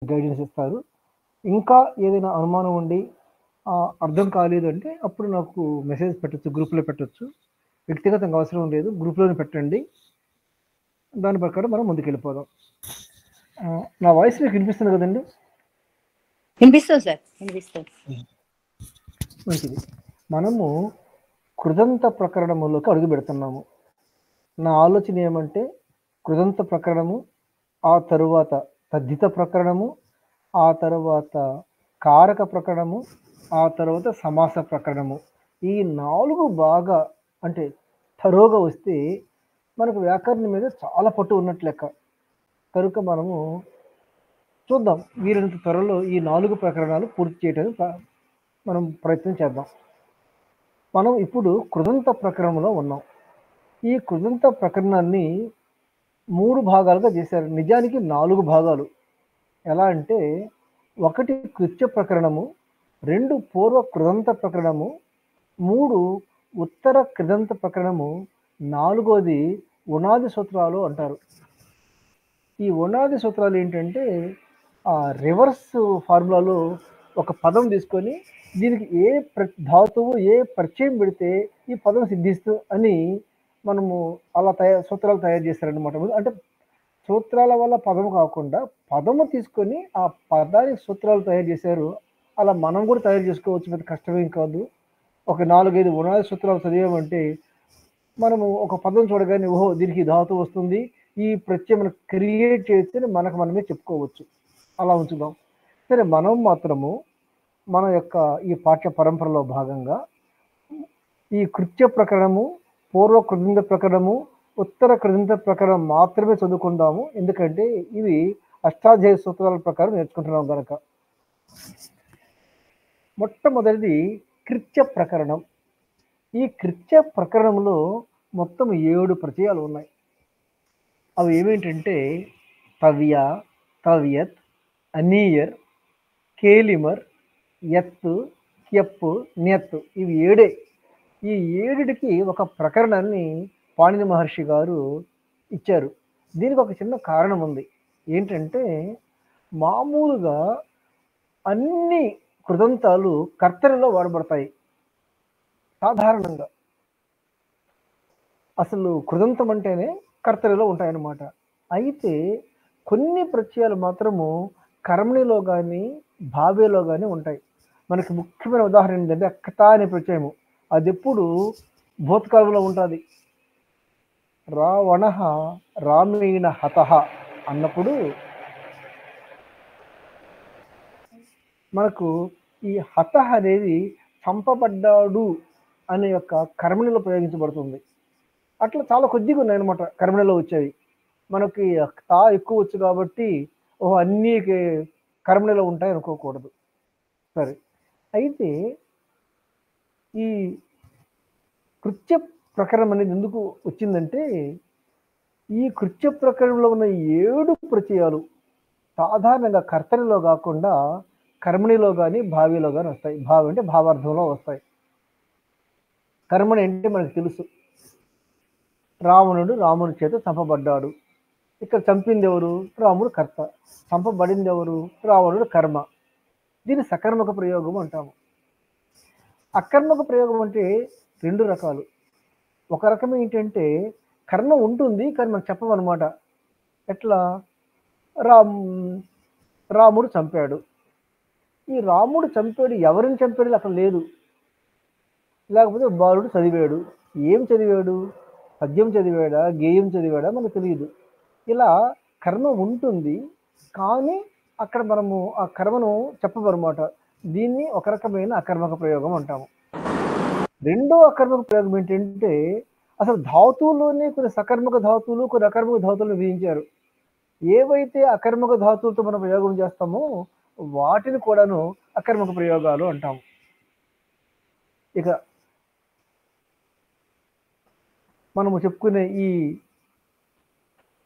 Guidance ఇస్తారు. ఇంకా ఏదైనా అనుమానం ఉండి అర్థం కాలేదు అంటే అప్పుడు నాకు మెసేజ్ పెట్టొచ్చు, గ్రూప్‌లో పెట్టొచ్చు. వ్యక్తిగతంగా అవసరం లేదు. గ్రూప్‌లోనే పెట్టండి. దాని ప్రకారం మనం ముందుకెళ్ళిపోదాం. నా వాయిస్ మీకు వినిపిస్తుంది కదండి? వినిపిస్తుంది సార్, వినిపిస్తుంది. మంచిది. మనము కృదంత ప్రకరణములోకి అడుగు పెడుతున్నాము. నా ఆలోచన ఏమంటే కృదంత ప్రకరణము, ఆ తరువాత తద్ధిత ప్రకరణము, ఆ తరువాత కారక ప్రకరణము, ఆ తర్వాత సమాస ప్రకరణము. ఈ 4 బాగా అంటే తరోగా వస్తే మనకు వ్యాకరణం మీద చాలా పట్టు ఉన్నట్లు లెక్క. కనుక మనము చూద్దాం, వీలైనంత త్వరలో ఈ 4 ప్రకరణాలు పూర్తి చేయడానికి మనం ప్రయత్నం చేద్దాం. మనం ఇప్పుడు కృదంత ప్రకరణంలో ఉన్నాం. ఈ కృదంత ప్రకరణాన్ని 3 భాగాలుగా చేశారు. నిజానికి 4 భాగాలు. ఎలా అంటే 1 కృత్య ప్రకరణము, 2 పూర్వ కృదంత ప్రకరణము, 3 ఉత్తర కృదంత ప్రకరణము, 4వది ఉనాది సూత్రాలు అంటారు. ఈ ఉనాది సూత్రాలు ఏంటంటే రివర్స్ ఫార్ములాలో ఒక పదం తీసుకొని దీనికి ఏ ధాతువు ఏ ప్రత్యయం పెడితే ఈ పదం సిద్ధిస్తూ అని మనము అలా సూత్రాలు తయారు చేస్తారనమాట. అంటే సూత్రాల వల్ల పదము కాకుండా పదము తీసుకొని ఆ పదానికి సూత్రాలు తయారు చేశారు. అలా మనం కూడా తయారు చేసుకోవచ్చు, పెద్ద కష్టమేం కాదు. ఒక 4-5 ఉనాది సూత్రాలు చదివామంటే మనము ఒక పదం చూడగానే ఓహో దీనికి ధాతువు వస్తుంది, ఈ ప్రత్యయం క్రియేట్ చేస్తే మనకు మనమే చెప్పుకోవచ్చు. అలా ఉంచుదాం. సరే, మనం మాత్రము మన యొక్క ఈ పాఠ్య పరంపరలో భాగంగా ఈ కృత్య ప్రకరణము, పూర్వ కృదంత ప్రకరణము, ఉత్తర కృదంత ప్రకరణం మాత్రమే చదువుకుందాము. ఎందుకంటే ఇవి అష్టాధ్యాయ సూత్రాల ప్రకారం నేర్చుకుంటున్నాం కనుక. మొట్టమొదటిది కృత్య ప్రకరణం. ఈ కృత్య ప్రకరణంలో మొత్తం 7 ప్రత్యయాలు ఉన్నాయి. అవి ఏమేంటంటే తవ్య, తవ్యత్, అనీయర్, కేలిమర్, ఎత్తు, క్యప్పు, న్యత్తు. ఇవి 7. ఈ 7కి ఒక ప్రకరణాన్ని పాణిని మహర్షి గారు ఇచ్చారు. దీనికి ఒక చిన్న కారణం ఉంది. ఏంటంటే మామూలుగా అన్ని కృదంతాలు కర్తరిలో వాడబడతాయి సాధారణంగా. అసలు కృదంతం అంటేనే కర్తరిలో ఉంటాయన్నమాట. అయితే కొన్ని ప్రత్యయాలు మాత్రము కర్మణిలో కానీ భావేలో కానీ ఉంటాయి. మనకి ముఖ్యమైన ఉదాహరణ ఏంటంటే అక్కత అనే ప్రత్యయము. అది ఎప్పుడు భూతకాలంలో ఉంటుంది. రావణ రామేణ హతః అన్నప్పుడు మనకు ఈ హతః అనేది చంపబడ్డాడు అనే యొక్క కర్మణిలో ప్రయోగించబడుతుంది. అట్లా చాలా కొద్దిగా ఉన్నాయన్నమాట కర్మణిలో వచ్చేవి. మనకి తా ఎక్కువ వచ్చు కాబట్టి అన్నీ కర్మణిలో ఉంటాయి అనుకోకూడదు. సరే, అయితే ఈ కృత్య ప్రకరణం అనేది ఎందుకు వచ్చిందంటే ఈ కృత్య ప్రకరణంలో ఉన్న 7 ప్రత్యయాలు సాధారణంగా కర్తరిలో కాకుండా కర్మణిలో కానీ భావిలో కానీ వస్తాయి. భావి అంటే భావార్థంలో వస్తాయి. కర్మణి అంటే మనకు తెలుసు, రావణుడు రాముని చేత చంపబడ్డాడు. ఇక్కడ చంపింది ఎవరు? రాముడు కర్త. చంపబడింది ఎవరు? రావణుడు కర్మ. దీన్ని సకర్మక ప్రయోగం అంటాము. అకర్మక ప్రయోగం అంటే 2 రకాలు. ఒక రకం ఏంటంటే కర్మ ఉంటుంది కానీ మనం చెప్పమన్నమాట. ఎట్లా? రాముడు చంపాడు. ఈ రాముడు చంపాడు, ఎవరిని చంపాడు అసలు లేదు. లేకపోతే బాలుడు చదివాడు. ఏం చదివాడు? పద్యం చదివాడా, గేయం చదివాడా మనకు తెలియదు. ఇలా కర్మ ఉంటుంది కానీ అక్కడ మనము ఆ కర్మను చెప్పమన్నమాట. దీన్ని ఒక రకమైన అకర్మక ప్రయోగం అంటాము. రెండో అకర్మక ప్రయోగం ఏంటంటే అసలు ధాతువులోనే కొన్ని సకర్మక ధాతువులు, కొన్ని అకర్మక ధాతువులను విధించారు. ఏవైతే అకర్మక ధాతువులతో మనం ప్రయోగం చేస్తామో వాటిని కూడాను అకర్మక ప్రయోగాలు అంటాము. ఇక మనము చెప్పుకునే ఈ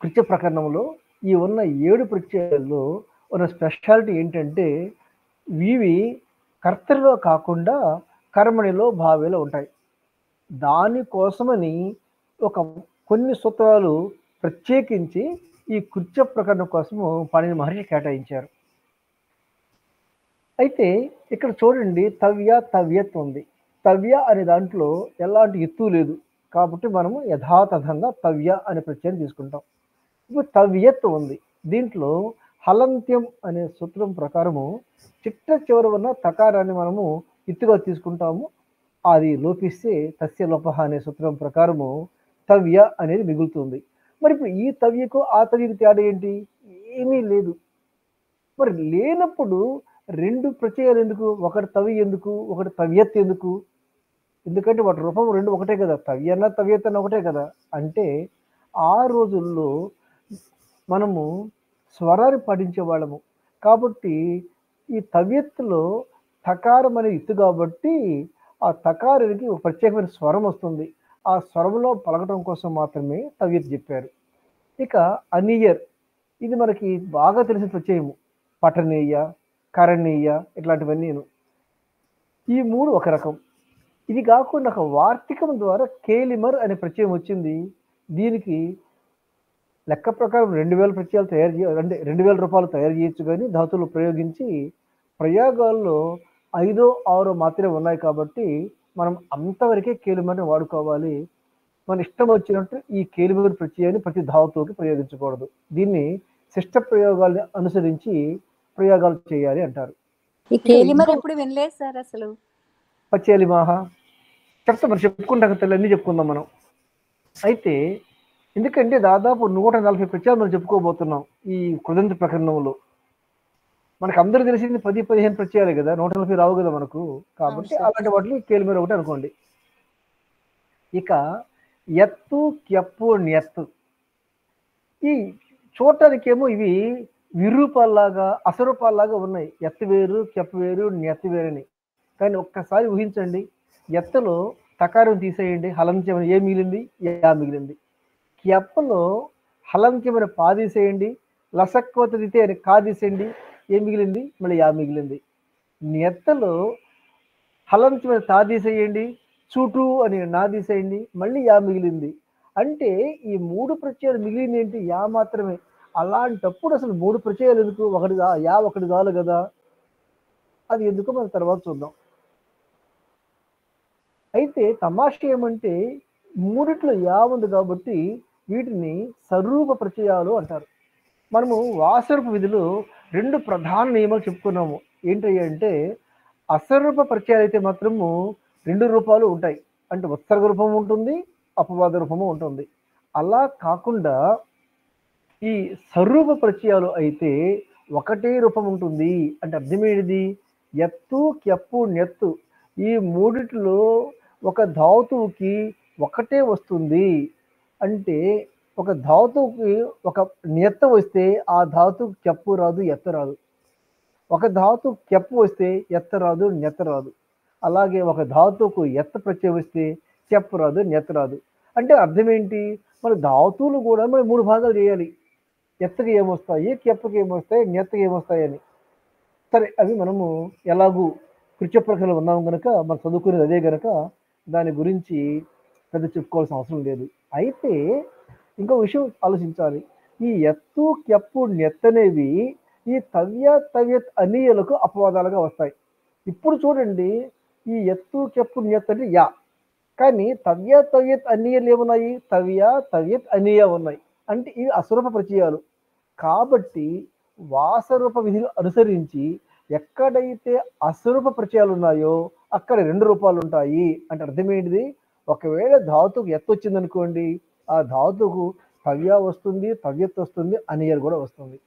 కృత్య ప్రకరణంలో ఈ ఉన్న 7 ప్రత్యయాల్లో ఉన్న స్పెషాలిటీ ఏంటంటే ఇవి కర్తరిలో కాకుండా కర్మణిలో భావేలో ఉంటాయి. దానికోసమని కొన్ని సూత్రాలు ప్రత్యేకించి ఈ కృత్య ప్రకరణం కోసము పాణిని మహర్షి కేటాయించారు. అయితే ఇక్కడ చూడండి తవ్య తవ్యత్ ఉంది. తవ్య అనే దాంట్లో ఎలాంటి ఎత్తు లేదు కాబట్టి మనము యథాతథంగా తవ్య అనే ప్రత్యయం తీసుకుంటాం. ఇప్పుడు తవ్యత్ ఉంది. దీంట్లో హలంత్యం అనే సూత్రం ప్రకారము చిట్ట చివర ఉన్న తకారాన్ని మనము ఎత్తుగా తీసుకుంటాము. అది లోపిస్తే తస్య లోపహ అనే సూత్రం ప్రకారము తవ్య అనేది మిగులుతుంది. మరి ఇప్పుడు ఈ తవ్యకు ఆ తవ్యకు తేడా ఏంటి? ఏమీ లేదు. మరి లేనప్పుడు రెండు ప్రత్యయాలు ఎందుకు? ఒకటి తవి ఎందుకు? ఒకటి తవ్యత్ ఎందుకు? ఎందుకంటే వాటి రూపం రెండు ఒకటే కదా. తవ్యన్న తవ్యత్ అన్న ఒకటే కదా. అంటే ఆ రోజుల్లో మనము స్వరాన్ని పాటించే వాళ్ళము కాబట్టి ఈ తవ్యత్తులో తకారం అనే ఎత్తు కాబట్టి ఆ తకారానికి ఒక ప్రత్యేకమైన స్వరం వస్తుంది. ఆ స్వరంలో పలకటం కోసం మాత్రమే తవ్యత్ చెప్పారు. ఇక అనియర్ ఇది మనకి బాగా తెలిసిన ప్రత్యయము. పఠనీయ, కరణీయ ఇట్లాంటివన్నీ. ఈ మూడు ఒక రకం. ఇది కాకుండా ఒక వార్తికం ద్వారా కేలిమర్ అనే ప్రత్యయం వచ్చింది. దీనికి లెక్క ప్రకారం 2000 ప్రత్యయాలు తయారు అంటే 2000 రూపాయలు తయారు చేయొచ్చు, కానీ ధాతువులు ప్రయోగించి ప్రయోగాల్లో 5, 6 మాత్రమే ఉన్నాయి కాబట్టి మనం అంతవరకే కేలిమర్ని వాడుకోవాలి. మన ఇష్టం వచ్చినట్టు ఈ కేలిమర్ ప్రత్యయాన్ని ప్రతి ధాతువుకి ప్రయోగించకూడదు. దీన్ని శిష్ట ప్రయోగాల్ని అనుసరించి ప్రయోగాలు చేయాలి అంటారు. ఈ కేలిమర్ ఎప్పుడు వినలేదు సార్ అసలు. పచ్చేలిమాహ చెప్తా మరి చెప్పుకుంటాక తల్లి అన్నీ చెప్పుకుందాం మనం. అయితే ఎందుకంటే దాదాపు 140 ప్రత్యయాలు మనం చెప్పుకోబోతున్నాం ఈ కృదంత ప్రకరణంలో. మనకు అందరూ తెలిసింది 10-15 ప్రత్యయాలే కదా, 140 రావు కదా మనకు. కాబట్టి అలాంటి వాటిని కేలిమర్ ఒకటి అనుకోండి. ఇక ఎత్తు, కెప్పు, నెత్తు ఈ చూడటానికేమో ఇవి విరూపాల్లాగా అసరూపాల్లాగా ఉన్నాయి. ఎత్తు వేరు, కెప్పు వేరు, నెత్తు వేరని. కానీ ఒక్కసారి ఊహించండి, ఎత్తలో తకారం తీసేయండి, హలంత్యమైన ఏ మిగిలింది? యా మిగిలింది. కెప్పలో హలంత్యమైన పా తీసేయండి, లసక్వత దితే అని కా తీసేయండి, ఏ మిగిలింది? మళ్ళీ యా మిగిలింది. నెత్తలో హలంత్యమైన తా తీసేయండి, చుటూ అని నా తీసేయండి, మళ్ళీ యా మిగిలింది. అంటే ఈ మూడు ప్రత్యయాలు మిగిలింది ఏంటి? యా మాత్రమే. అలాంటప్పుడు అసలు మూడు ప్రత్యయాలు ఎందుకు? ఒకటి యా ఒకటి చాలు కదా. అది ఎందుకు మనం తర్వాత చూద్దాం. అయితే తమాష ఏమంటే మూడిట్లో యా ఉంది కాబట్టి వీటిని సరూప ప్రత్యయాలు అంటారు. మనము వాసరూప విధిలో 2 ప్రధాన నియమాలు చెప్పుకున్నాము. ఏంటంటే అసరూప ప్రత్యయాలు అయితే మాత్రము 2 రూపాలు ఉంటాయి. అంటే ఉత్సర్గ రూపం ఉంటుంది, అపవాద రూపము ఉంటుంది. అలా కాకుండా ఈ సరూప ప్రత్యయాలు అయితే ఒకటే రూపం ఉంటుంది. అంటే అర్థమేంటిది? ఎత్తు, కెప్పు, నెత్తు ఈ మూడిట్లో ఒక ధాతువుకి ఒకటే వస్తుంది. అంటే ఒక ధాతువుకి ఒక నెత్త వస్తే ఆ ధాతువుకి కెప్పు రాదు, ఎత్త రాదు. ఒక ధాతువు కెప్పు వస్తే ఎత్త రాదు, నెత్త రాదు. అలాగే ఒక ధాతువుకు ఎత్త ప్రత్యయం వస్తే కెప్పు రాదు, నెత్త రాదు. అంటే అర్థం ఏంటి? మన ధాతువులు కూడా మనం 3 భాగాలు చేయాలి. ఎత్తకి ఏమొస్తాయి, కెప్పకి ఏమొస్తాయి, నెత్తకి ఏమొస్తాయి అని. సరే, అవి మనము ఎలాగూ కృత్య ప్రక్రియలో ఉన్నాము కనుక మనం చదువుకునేది అదే కనుక దాని గురించి పెద్ద చెప్పుకోవాల్సిన అవసరం లేదు. అయితే ఇంకో విషయం ఆలోచించాలి. ఈ ఎత్తు, కెప్పు, నెత్తనేవి ఈ తవ్య తవ్యత్ అనీయులకు అపవాదాలుగా వస్తాయి. ఇప్పుడు చూడండి, ఈ ఎత్తు, కెప్పు, నెత్ అంటే యా, కానీ తవ్య తవ్యత్ అనీయలు ఏమున్నాయి? తవ్య తవ్యత్ అనీయ ఉన్నాయి. అంటే ఇవి అసురూప ప్రత్యయాలు. కాబట్టి వాసరూప విధిని అనుసరించి ఎక్కడైతే అసురూప ప్రత్యయాలు ఉన్నాయో అక్కడ 2 రూపాలు ఉంటాయి. అంటే అర్థమేంటిది? ఒకవేళ ధాతుకు ఎత్తు వచ్చింది అనుకోండి, ఆ ధాతుకు తవ్య వస్తుంది, తవ్యత్ వస్తుంది, అనీయలు కూడా వస్తుంది.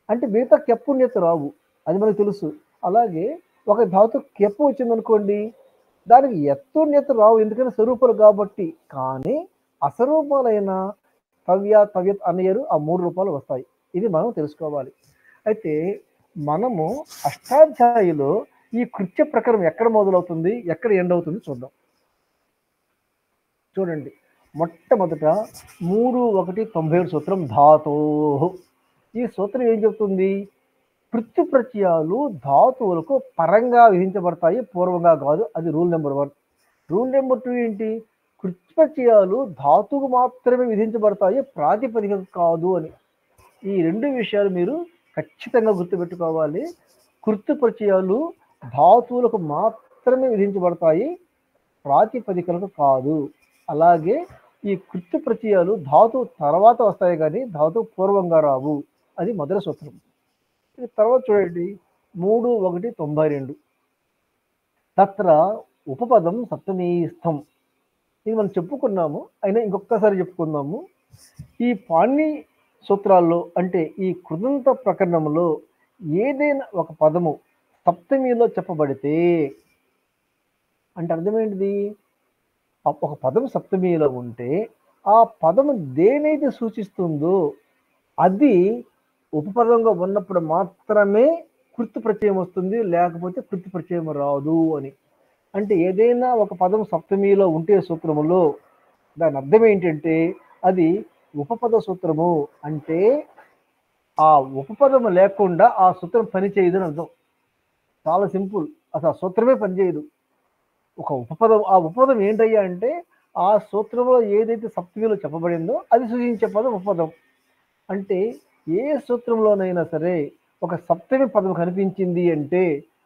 అంటే మిగతా కెప్పు నెత్తు రావు, అది మనకు తెలుసు. అలాగే ఒక ధాతు కెప్పు వచ్చింది అనుకోండి, దానికి ఎత్తు నెత్తు రావు, ఎందుకంటే స్వరూపాలు కాబట్టి. కానీ అసరూపాలైన తవ్య తవ్యత్ అనయ్యరు ఆ 3 రూపాలు వస్తాయి. ఇది మనం తెలుసుకోవాలి. అయితే మనము అష్టాధ్యాయులో ఈ కృత్య ప్రకారం ఎక్కడ మొదలవుతుంది, ఎక్కడ ఎండ్ అవుతుంది చూద్దాం. చూడండి, మొట్టమొదట 3:1:97 సూత్రం ధాతో. ఈ సూత్రం ఏం చెప్తుంది? కృత్య ప్రత్యయాలు ధాతువులకు పరంగా విధించబడతాయి, పూర్వంగా కాదు. అది రూల్ నెంబర్ 1. రూల్ నెంబర్ 2 ఏంటి? కృత్య ప్రత్యయాలు ధాతువుకు మాత్రమే విధించబడతాయి, ప్రాతిపదిక కాదు అని. ఈ 2 విషయాలు మీరు ఖచ్చితంగా గుర్తుపెట్టుకోవాలి. కృత్తు ప్రత్యయాలు ధాతువులకు మాత్రమే విధించబడతాయి, ప్రాతిపదికలకు కాదు. అలాగే ఈ కృత్తు ప్రత్యయాలు ధాతు తర్వాత వస్తాయి కానీ ధాతు పూర్వంగా రావు. అది మొదటి సూత్రం. తర్వాత చూడండి 3:192 తత్ర ఉపపదం సప్తమీస్థం. ఇది మనం చెప్పుకున్నాము, అయినా ఇంకొకసారి చెప్పుకుందాము. ఈ పాణి సూత్రాల్లో అంటే ఈ కృదంత ప్రకరణంలో ఏదైనా ఒక పదము సప్తమిలో చెప్పబడితే అంటే అర్థమేంటిది? ఒక పదం సప్తమిలో ఉంటే ఆ పదము దేనైతే సూచిస్తుందో అది ఉపపదంగా ఉన్నప్పుడు మాత్రమే కృత్తు ప్రత్యయం వస్తుంది, లేకపోతే కృత్తు ప్రత్యయం రాదు అని. అంటే ఏదైనా ఒక పదం సప్తమిలో ఉంటే సూత్రములో దాని అర్థం ఏంటంటే అది ఉపపద సూత్రము. అంటే ఆ ఉపపదము లేకుండా ఆ సూత్రం పనిచేయదు అని అర్థం. చాలా సింపుల్, అసలు ఆ సూత్రమే పనిచేయదు. ఒక ఉపపదం, ఆ ఉపపదం ఏంటయ్యా అంటే ఆ సూత్రంలో ఏదైతే సప్తమిలో చెప్పబడిందో అది సూచించే పదం ఉపపదం. అంటే ఏ సూత్రంలోనైనా సరే ఒక సప్తమి పదం కనిపించింది అంటే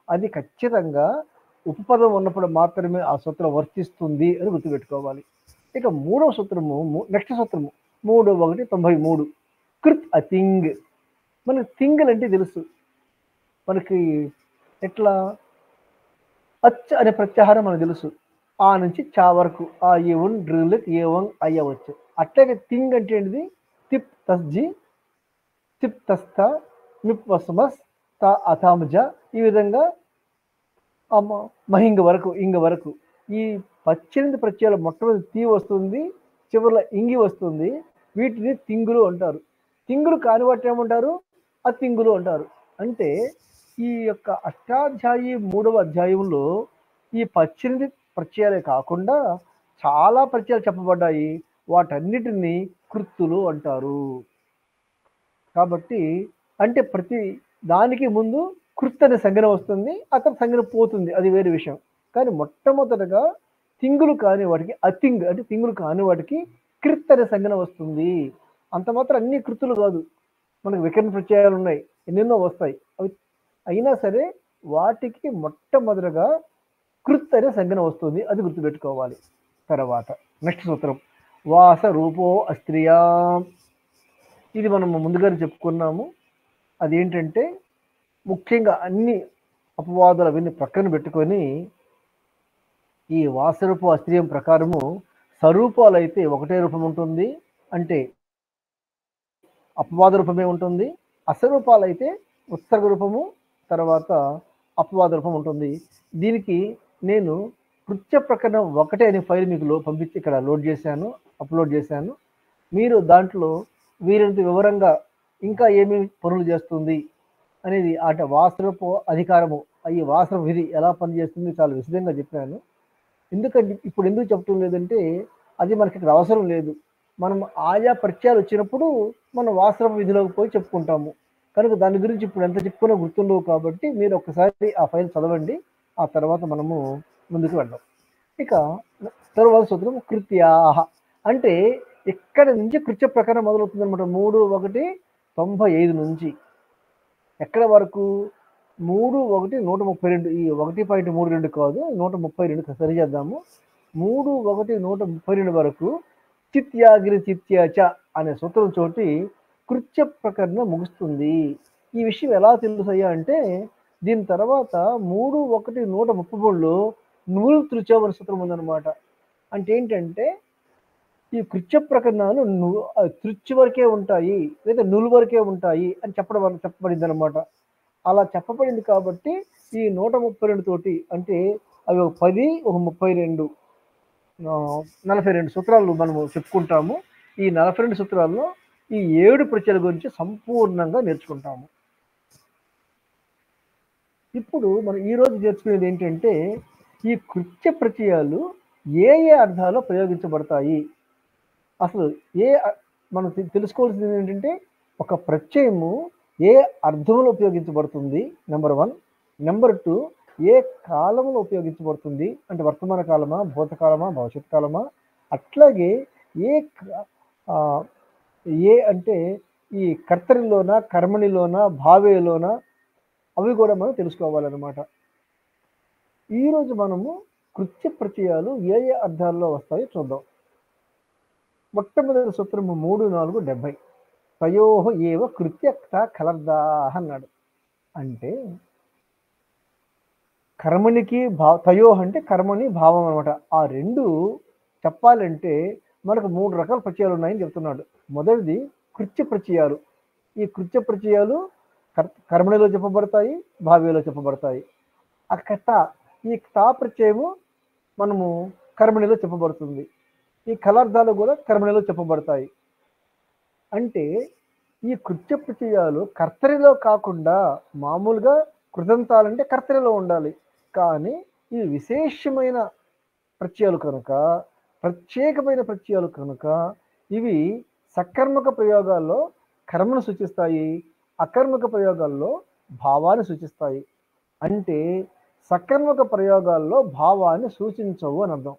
అది ఖచ్చితంగా ఉపపదం ఉన్నప్పుడు మాత్రమే ఆ సూత్రం వర్తిస్తుంది అని గుర్తుపెట్టుకోవాలి. ఇక మూడవ సూత్రము, నెక్స్ట్ సూత్రము 3:193 కృత్ అతింగ్. మనకి థింగ్ అంటే తెలుసు, మనకి ఎట్లా అచ్ అనే ప్రత్యాహారం మనకు తెలుసు. ఆ నుంచి చా వరకు ఆ ఏవన్ డ్రిల్ ఏవంగ్ అయ్యవచ్చు. అట్లాగే థింగ్ అంటే ఏంటిది? తిప్ తస్జి తిప్ తస్త మిప్ వసమస్ త అథామజ, ఈ విధంగా మహింగ వరకు ఇంగ వరకు ఈ 18 ప్రత్యయాలు మొట్టమొదటి తీ వస్తుంది, చివరిలో ఇంగి వస్తుంది. వీటిని తింగులు అంటారు. తింగులు కాని వాటి ఏమంటారు? అతింగులు అంటారు. అంటే ఈ యొక్క అష్టాధ్యాయి 3వ అధ్యాయంలో ఈ 18 ప్రత్యయాలే కాకుండా చాలా ప్రత్యయాలు చెప్పబడ్డాయి. వాటన్నిటిని కృత్తులు అంటారు. కాబట్టి అంటే ప్రతి దానికి ముందు కృత్ అనే సంజ్ఞ వస్తుంది, అతని సంజ్ఞ పోతుంది, అది వేరే విషయం. కానీ మొట్టమొదటగా తింగులు కాని వాటికి అతింగ్ అంటే తింగులు కాని వాటికి కృత్ అనే సంజ్ఞ వస్తుంది. అంత మాత్రం అన్ని కృతులు కాదు, మనకు వికరణ ప్రత్యయాలు ఉన్నాయి, ఎన్నెన్నో వస్తాయి. అవి అయినా సరే వాటికి మొట్టమొదటగా కృత్ అనే సంజ్ఞ వస్తుంది, అది గుర్తుపెట్టుకోవాలి. తర్వాత నెక్స్ట్ సూత్రం వాస రూపో అస్త్రియా. ఇది మనం ముందుగానే చెప్పుకున్నాము. అదేంటంటే ముఖ్యంగా అన్ని అపవాదాలు అవన్నీ ప్రక్కన పెట్టుకొని ఈ వాసరూప అస్త్రియం ప్రకారము స్వరూపాలు అయితే ఒకటే రూపం ఉంటుంది, అంటే అపవాద రూపమే ఉంటుంది. అస్వరూపాలు అయితే ఉత్సర్గ రూపము, తర్వాత అపవాద రూపం ఉంటుంది. దీనికి నేను కృత్య ప్రకరణం 1 అనే ఫైల్ మీకు పంపించి ఇక్కడ అప్లోడ్ చేశాను. మీరు దాంట్లో వీరంత వివరంగా ఇంకా ఏమేమి పనులు చేస్తుంది అనేది అంటే వాసరూప అధికారము, ఈ వాసన విధి ఎలా పనిచేస్తుంది చాలా విశదంగా చెప్పాను. ఎందుకంటే ఇప్పుడు ఎందుకు చెప్పడం లేదంటే అది మనకి ఇక్కడ అవసరం లేదు. మనం ఆయా ప్రత్యయాలు వచ్చినప్పుడు మనం వాసన విధిలోకి పోయి చెప్పుకుంటాము. కనుక దాని గురించి ఇప్పుడు ఎంత చెప్పుకున్నా గుర్తుండవు. కాబట్టి మీరు ఒకసారి ఆ ఫైల్ చదవండి, ఆ తర్వాత మనము ముందుకు వెళ్దాం. ఇక తరువాత సూత్రం కృత్యాహ. అంటే ఇక్కడ నుంచి కృత్య ప్రకారం మొదలవుతుంది అనమాట. 3:195 నుంచి ఎక్కడ వరకు? 3:132. ఈ 1.32 కాదు, 132 సరి చేద్దాము. 3:132 వరకు చిత్యాగిరి చిత్యాచ అనే సూత్రం చోటి కృత్య ప్రకరణ ముగుస్తుంది. ఈ విషయం ఎలా తెలుసయ్యా అంటే దీని తర్వాత 3:133లో నూలు తృచవన సూత్రం ఉందన్నమాట. అంటే ఏంటంటే ఈ కృత్య ప్రకరణాలు తృచి వరకే ఉంటాయి లేదా నులు వరకే ఉంటాయి అని చెప్పబడింది అనమాట. అలా చెప్పబడింది కాబట్టి ఈ 132 తోటి అంటే అవి 10, 32, 42 సూత్రాలు మనము చెప్పుకుంటాము. ఈ 42 సూత్రాల్లో ఈ 7 ప్రత్యయాల గురించి సంపూర్ణంగా నేర్చుకుంటాము. ఇప్పుడు మనం ఈరోజు నేర్చుకునేది ఏంటంటే ఈ కృత్య ప్రత్యయాలు ఏ అర్థాల్లో ప్రయోగించబడతాయి. అసలు మనం తెలుసుకోవాల్సింది ఏంటంటే ఒక ప్రత్యయము ఏ అర్థంలో ఉపయోగించబడుతుంది, నెంబర్ 1. నెంబర్ 2, ఏ కాలంలో ఉపయోగించబడుతుంది, అంటే వర్తమాన కాలమా, భూతకాలమా, భవిష్యత్ కాలమా. అట్లాగే ఏ అంటే ఈ కర్తరిలోన, కర్మణిలోన, భావేలోన, అవి కూడా మనం తెలుసుకోవాలన్నమాట. ఈరోజు మనము కృత్య ప్రత్యయాలు ఏ ఏ అర్థాల్లో వస్తాయో చూద్దాం. మొట్టమొదటి సూత్రము 3, 4, 70. తయోహ ఏవ కృత్యక్త కలర్దాహ అన్నాడు. అంటే కర్మనికి తయోహ అంటే కర్మని భావం అనమాట. ఆ రెండు చెప్పాలంటే మనకు 3 రకాల ప్రత్యయాలు ఉన్నాయని చెప్తున్నాడు. మొదటిది కృత్య ప్రత్యయాలు. ఈ కృత్య ప్రత్యయాలు కర్మణిలో చెప్పబడతాయి, భావ్యలో చెప్పబడతాయి. ఈ తా ప్రత్యయము మనము కర్మణిలో చెప్పబడుతుంది. ఈ కలార్థాలు కూడా కర్మణిలో చెప్పబడతాయి. అంటే ఈ కృత్య ప్రత్యయాలు కర్తరిలో కాకుండా మామూలుగా కృతంతాలంటే కర్తరిలో ఉండాలి. కానీ ఇవి విశేషమైన ప్రత్యయాలు కనుక, ప్రత్యేకమైన ప్రత్యయాలు కనుక ఇవి సకర్మక ప్రయోగాల్లో కర్మను సూచిస్తాయి, అకర్మక ప్రయోగాల్లో భావాన్ని సూచిస్తాయి. అంటే సకర్మక ప్రయోగాల్లో భావాన్ని సూచించవు అని అర్థం.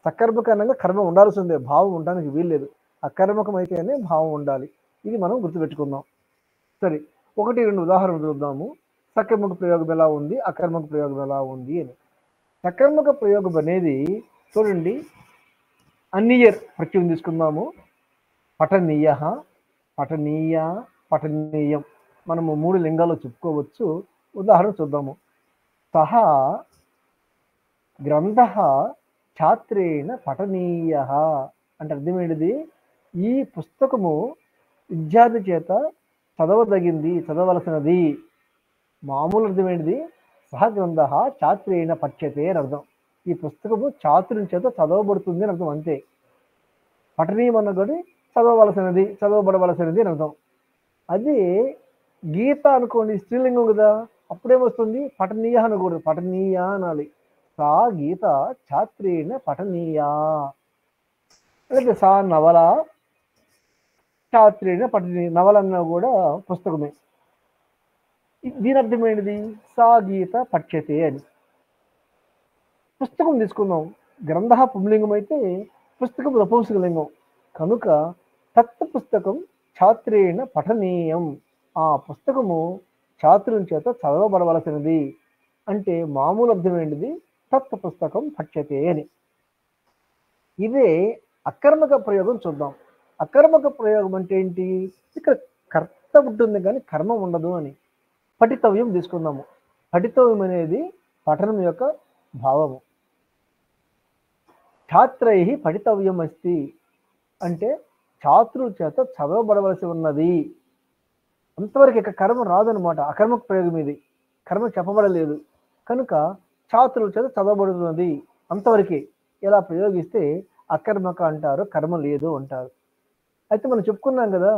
సకర్మక అనగా కర్మ ఉండాల్సిందే, భావం ఉండడానికి వీల్లేదు. అకర్మకం అయితేనే భావం ఉండాలి. ఇది మనం గుర్తుపెట్టుకుందాం. సరే, 1-2 ఉదాహరణలు చూద్దాము. సకర్మక ప్రయోగం ఎలా ఉంది, అకర్మక ప్రయోగం ఎలా ఉంది అని. సకర్మక ప్రయోగం అనేది చూడండి, అన్నియర్ ప్రత్యయం తీసుకుందాము. పఠనీయ, పఠనీయ, పఠనీయం. మనము 3 లింగాల్లో చెప్పుకోవచ్చు. ఉదాహరణ చూద్దాము. సహా గ్రంథ ఛాత్రేణ పఠనీయ అంటే అర్థం ఏంటిది? ఈ పుస్తకము విద్యార్థి చేత చదవదగింది, చదవలసినది. మామూలు అర్థం ఏంటిది? సహ గ్రంథ ఛాత్రేణ పఠ్యతే అని అర్థం. ఈ పుస్తకము ఛాత్రుని చేత చదవబడుతుంది అని అర్థం, అంతే. పఠనీయం అన్నది చదవవలసినది, చదవబడవలసినది అని అర్థం. అదే గీత అనుకోండి, స్త్రీలింగం కదా, అప్పుడేమొస్తుంది? పఠనీయ అనకూడదు, పఠనీయ అనాలి. సా గీత ఛాత్రేణ పఠనీయా. అలాగే సా నవల ఛాత్రేణ పఠనీయ. నవల అన్నా కూడా పుస్తకమే. దీని అర్థమైనది సా గీత పఠ్యతే అని. పుస్తకం తీసుకుందాం. గ్రంథ పుంలింగం అయితే పుస్తకం నపుంసకలింగం కనుక తత్ పుస్తకం ఛాత్రేణ పఠనీయం. ఆ పుస్తకము ఛాత్రుని చేత చదవబడవలసినది. అంటే మామూలు అర్థమైనది తత్ పుస్తకం పఠ్యతే అని. ఇదే అకర్మక ప్రయోగం చూద్దాం. అకర్మక ప్రయోగం అంటే ఏంటి? ఇక్కడ కర్త ఉంటుంది కానీ కర్మ ఉండదు అని. పఠితవ్యం తీసుకుందాము. పఠితవ్యం అనేది పఠనం యొక్క భావము. ఛాత్రై పఠితవ్యం అస్తి అంటే ఛాత్రుల చేత చదవబడవలసి ఉన్నది. అంతవరకు ఇక కర్మ రాదనమాట. అకర్మక ప్రయోగం ఇది. కర్మ చెప్పబడలేదు కనుక ఛాత్రుల చేత చదవబడుతున్నది అంతవరకే. ఇలా ప్రయోగిస్తే అకర్మక అంటారు, కర్మ లేదు అంటారు. అయితే మనం చెప్పుకున్నాం కదా,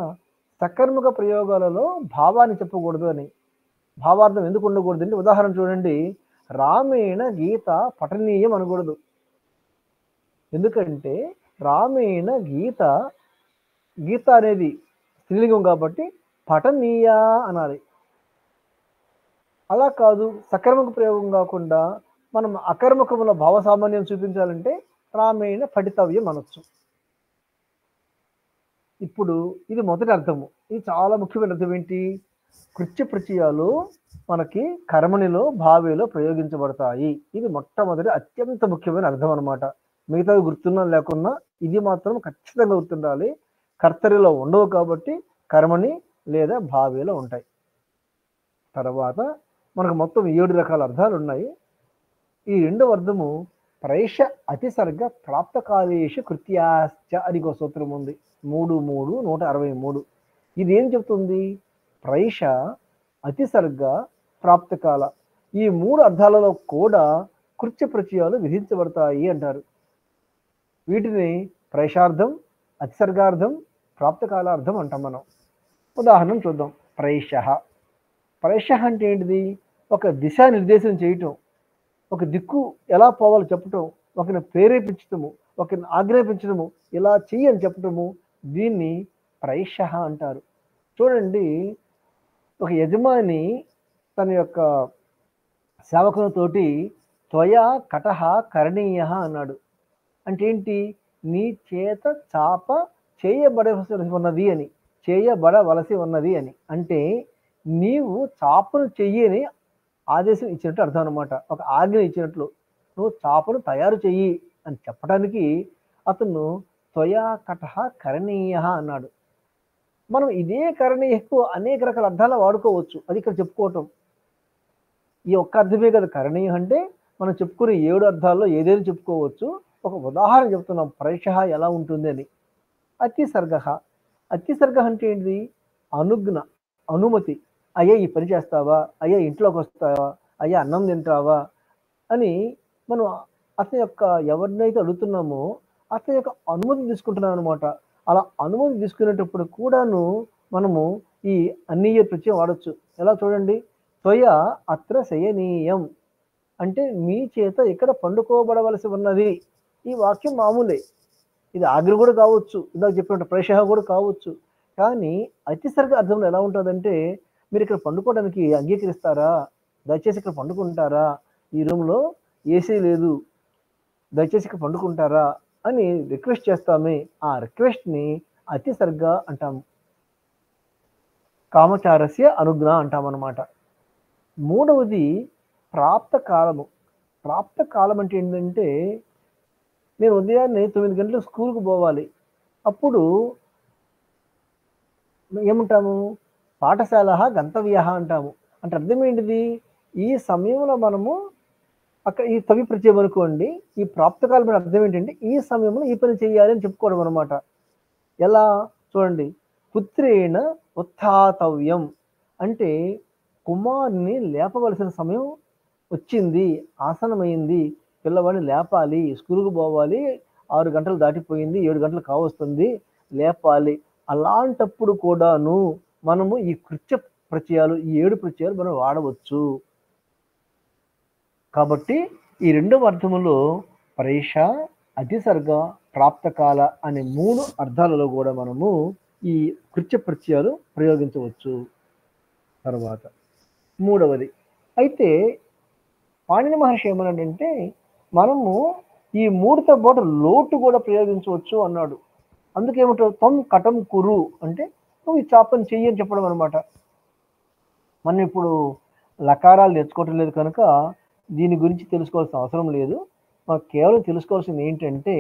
సకర్మక ప్రయోగాలలో భావాన్ని చెప్పకూడదు అని. భావార్థం ఎందుకు ఉండకూడదు అంటే ఉదాహరణ చూడండి. రామేణ గీత పఠనీయం అనకూడదు. ఎందుకంటే రామేణ గీత, గీత అనేది స్త్రీలింగం కాబట్టి పఠనీయ అనాలి. అలా కాదు, సకర్మక ప్రయోగం కాకుండా మనం అకర్మకముల భావ సామాన్యం చూపించాలంటే రామేణ పఠితవ్యం అనొచ్చు. ఇప్పుడు ఇది మొదటి అర్థము. ఇది చాలా ముఖ్యమైన అర్థం. ఏంటి? కృత్య ప్రత్యయాలు మనకి కర్మణిలో భావేలో ప్రయోగించబడతాయి. ఇది మొట్టమొదటి అత్యంత ముఖ్యమైన అర్థం అనమాట. మిగతావి గుర్తున్నా లేకున్నా ఇది మాత్రం ఖచ్చితంగా గుర్తుండాలి. కర్తరిలో ఉండవు కాబట్టి కర్మణి లేదా భావేలో ఉంటాయి. తర్వాత మనకు మొత్తం 7 రకాల అర్థాలు ఉన్నాయి. ఈ రెండవ అర్థము ప్రైష అతిసర్గ ప్రాప్తకాలేషు కృత్యాశ్చ అని ఒక సూత్రం ఉంది. 3:163. ఇది ఏం చెప్తుంది? ప్రైష, అతిసర్గ, ప్రాప్తకాల ఈ 3 అర్థాలలో కూడా కృత్య ప్రత్యయాలు విధించబడతాయి అంటారు. వీటిని ప్రైషార్థం, అతిసర్గార్థం, ప్రాప్తకాలార్థం అంటాం మనం. ఉదాహరణ చూద్దాం. ప్రైష. ప్రైష అంటే ఏంటిది? ఒక దిశానిర్దేశం చేయటం, ఒక దిక్కు ఎలా పోవాలో చెప్పటం, ఒకరిని ప్రేరేపించటము, ఒకరిని ఆజ్ఞాపించడము, ఇలా చెయ్యి అని చెప్పటము, దీన్ని ప్రైష అంటారు. చూడండి, ఒక యజమాని తన యొక్క సేవకులతోటి త్వయా కటహ కరణీయ అన్నాడు. అంటే ఏంటి? నీ చేత చాప చేయబడవలసి ఉన్నది అని, చేయబడవలసి ఉన్నది అని. అంటే నీవు చాపను చెయ్యని ఆదేశం ఇచ్చినట్టు అర్థం అనమాట. ఒక ఆజ్ఞ ఇచ్చినట్లు నువ్వు చాపను తయారు చెయ్యి అని చెప్పడానికి అతను త్వయా కటహ కరణీయ అన్నాడు. మనం ఇదే కరణీయకు అనేక రకాల అర్థాలు వాడుకోవచ్చు. అది ఇక్కడ చెప్పుకోవటం. ఈ ఒక్క అర్థమే కదా కరణీయ అంటే. మనం చెప్పుకునే 7 అర్థాల్లో ఏదైనా చెప్పుకోవచ్చు. ఒక ఉదాహరణ చెప్తున్నాం ప్రైషః ఎలా ఉంటుంది అని. అతిసర్గః. అతిసర్గ అంటే ఏంటిది? అనుజ్ఞ, అనుమతి. అయ్యా ఈ పని చేస్తావా? అయ్యా ఇంట్లోకి వస్తావా? అయ్యా అన్నం తింటావా? అని మనం అతని యొక్క ఎవరినైతే అడుగుతున్నామో అతని యొక్క అనుమతి తీసుకుంటున్నాం అనమాట. అలా అనుమతి తీసుకునేటప్పుడు కూడాను మనము ఈ అన్నీయ ప్రత్యయం వాడచ్చు. ఎలా చూడండి, త్వయ అత్ర శయనీయం అంటే మీ చేత ఇక్కడ పండుకోబడవలసి ఉన్నది. ఈ వాక్యం మామూలే. ఇది ఆజ్ఞ కూడా కావచ్చు, ఇందాక చెప్పినట్టు ప్రేష కూడా కావచ్చు. కానీ అతిసర్గ అర్థంలో ఎలా ఉంటుందంటే, మీరు ఇక్కడ పండుకోవడానికి అంగీకరిస్తారా? దయచేసి ఇక్కడ పండుకుంటారా? ఈ రూమ్లో ఏసీ లేదు, దయచేసి ఇక్కడ పండుకుంటారా అని రిక్వెస్ట్ చేస్తామే. ఆ రిక్వెస్ట్ని అతిసర్గ అంటాము. కామచారస్య అనుజ్ఞ అంటామన్నమాట. మూడవది ప్రాప్త కాలము. ప్రాప్త కాలం అంటే ఏంటంటే, నేను ఉదయాన్నే 9 గంటలకు స్కూల్కి పోవాలి. అప్పుడు ఏమంటాము? పాఠశాల గంతవ్య అంటాము. అంటే అర్థం ఏంటిది? ఈ సమయంలో మనము అక్కడ ఈ తవి ప్రత్యయం అనుకోండి. ఈ ప్రాప్తకాలం అర్థం ఏంటంటే ఈ సమయంలో ఈ పని చేయాలి అని చెప్పుకోవడం అనమాట. ఎలా చూడండి, పుత్రేణ ఉత్థాతవ్యం అంటే కుమారుని లేపవలసిన సమయం వచ్చింది, ఆసనమైంది, పిల్లవాడిని లేపాలి, స్కూల్కి పోవాలి, 6 గంటలు దాటిపోయింది, 7 గంటలు కావస్తుంది, లేపాలి. అలాంటప్పుడు కూడాను మనము ఈ కృత్య ప్రత్యయాలు, ఈ 7 ప్రత్యయాలు మనం వాడవచ్చు. కాబట్టి ఈ రెండవ అర్థములో ప్రేష, అతిసర్గ, ప్రాప్తకాల అనే 3 అర్థాలలో కూడా మనము ఈ కృత్య ప్రత్యయాలు ప్రయోగించవచ్చు. తర్వాత మూడవది అయితే పాణిని మహర్షి ఏమన్నాడంటే, మనము ఈ 3తో పాటు లోటు కూడా ప్రయోగించవచ్చు అన్నాడు. అందుకేమంటారు? త్వం కటం కురు అంటే నువ్వు ఈ చాపని చెయ్యి అని చెప్పడం అనమాట. మనం ఇప్పుడు లకారాలు నేర్చుకోవటం లేదు కనుక దీని గురించి తెలుసుకోవాల్సిన అవసరం లేదు. మనకు కేవలం తెలుసుకోవాల్సింది ఏంటంటే,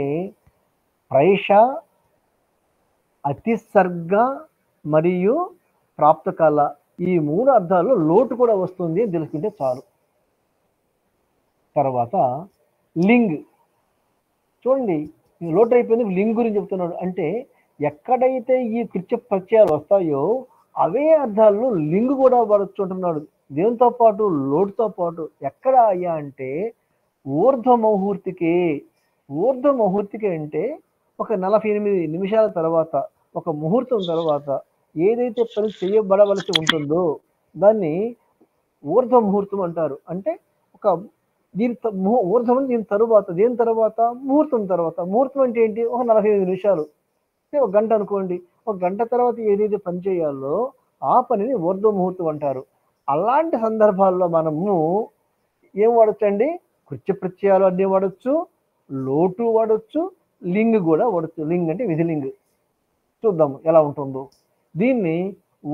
ప్రైష, అతిసర్గ మరియు ప్రాప్తకాల ఈ 3 అర్థాల్లో లోటు కూడా వస్తుంది అని తెలుసుకుంటే చాలు. తర్వాత లింగ్. చూడండి, లోటు అయిపోయింది, లింగ్ గురించి చెప్తున్నాడు. అంటే ఎక్కడైతే ఈ కృత్య ప్రత్యయాలు వస్తాయో అవే అర్థాల్లో లింగ్ కూడా వాడచ్చు అంటున్నాడు. దేంతో పాటు? లోటుతో పాటు. ఎక్కడ అయ్యా అంటే ఊర్ధ్వ ముహూర్తికే. ఊర్ధ్వ ముహూర్తికే అంటే ఒక 48 నిమిషాల తర్వాత, ఒక ముహూర్తం తర్వాత ఏదైతే పని చేయబడవలసి ఉంటుందో దాన్ని ఊర్ధ్వ ముహూర్తం అంటారు. అంటే ఒక దీని ఊర్ధ్వం దీని తరువాత, దేని తర్వాత? ముహూర్తం తర్వాత. ముహూర్తం అంటే ఏంటి? ఒక 45 నిమిషాలు, ఒక గంట అనుకోండి. ఒక గంట తర్వాత ఏదైతే పని చేయాలో ఆ పనిని ఊర్ధ్వ ముహూర్తం అంటారు. అలాంటి సందర్భాల్లో మనము ఏం వాడచ్చండి? కృత్య ప్రత్యయాలు అన్నీ వాడచ్చు, లోటు వాడచ్చు, లింగ్ కూడా వాడచ్చు. లింగ్ అంటే విధిలింగ్. చూద్దాము ఎలా ఉంటుందో. దీన్ని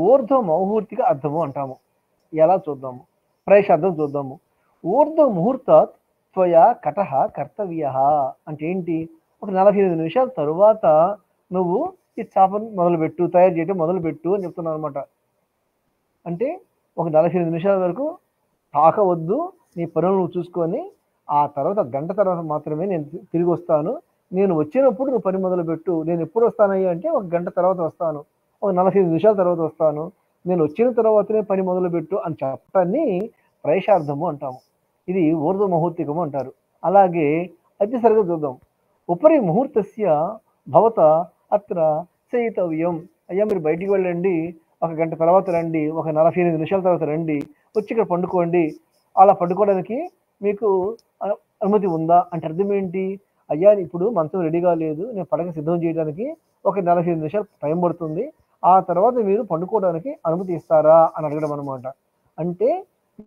ఊర్ధ్వ మౌహూర్తిక అర్థము అంటాము. ఎలా చూద్దాము? ప్రైష అర్థం చూద్దాము. ఊర్ధ్వ ముహూర్తాత్ త్వయా కటహ కర్తవ్య అంటే ఏంటి? ఒక 45 నిమిషాల తరువాత నువ్వు ఈ చాపను మొదలుపెట్టు, తయారు చేయడం మొదలుపెట్టు అని చెప్తున్నాను అనమాట. అంటే ఒక 45 నిమిషాల వరకు తాకవద్దు, నీ పనులు నువ్వు చూసుకొని ఆ తర్వాత గంట తర్వాత మాత్రమే నేను తిరిగి వస్తాను. నేను వచ్చినప్పుడు నువ్వు పని మొదలుపెట్టు. నేను ఎప్పుడు వస్తానయ్యా అంటే ఒక గంట తర్వాత వస్తాను, ఒక 45 నిమిషాల తర్వాత వస్తాను, నేను వచ్చిన తర్వాతనే పని మొదలుపెట్టు అని చెప్పటాన్ని ప్రైషార్థము అంటాము. ఇది ఊర్ధ్వ ముహూర్తికము అంటారు. అలాగే అతిసర్గ చూద్దాం. ఉపరి ముహూర్తస్య భవత అత్ర శయితవ్యం. అయ్యా మీరు బయటికి వెళ్ళండి, ఒక గంట తర్వాత రండి, ఒక 48 నిమిషాల తర్వాత రండి, వచ్చి ఇక్కడ పండుకోండి. అలా పండుకోవడానికి మీకు అనుమతి ఉందా అంటే అర్థం ఏంటి? అయ్యా ఇప్పుడు మంచం రెడీగా లేదు, నేను పడక సిద్ధం చేయడానికి ఒక 45 నిమిషాలు టైం పడుతుంది, ఆ తర్వాత మీరు పండుకోవడానికి అనుమతి ఇస్తారా అని అడగడం అనమాట. అంటే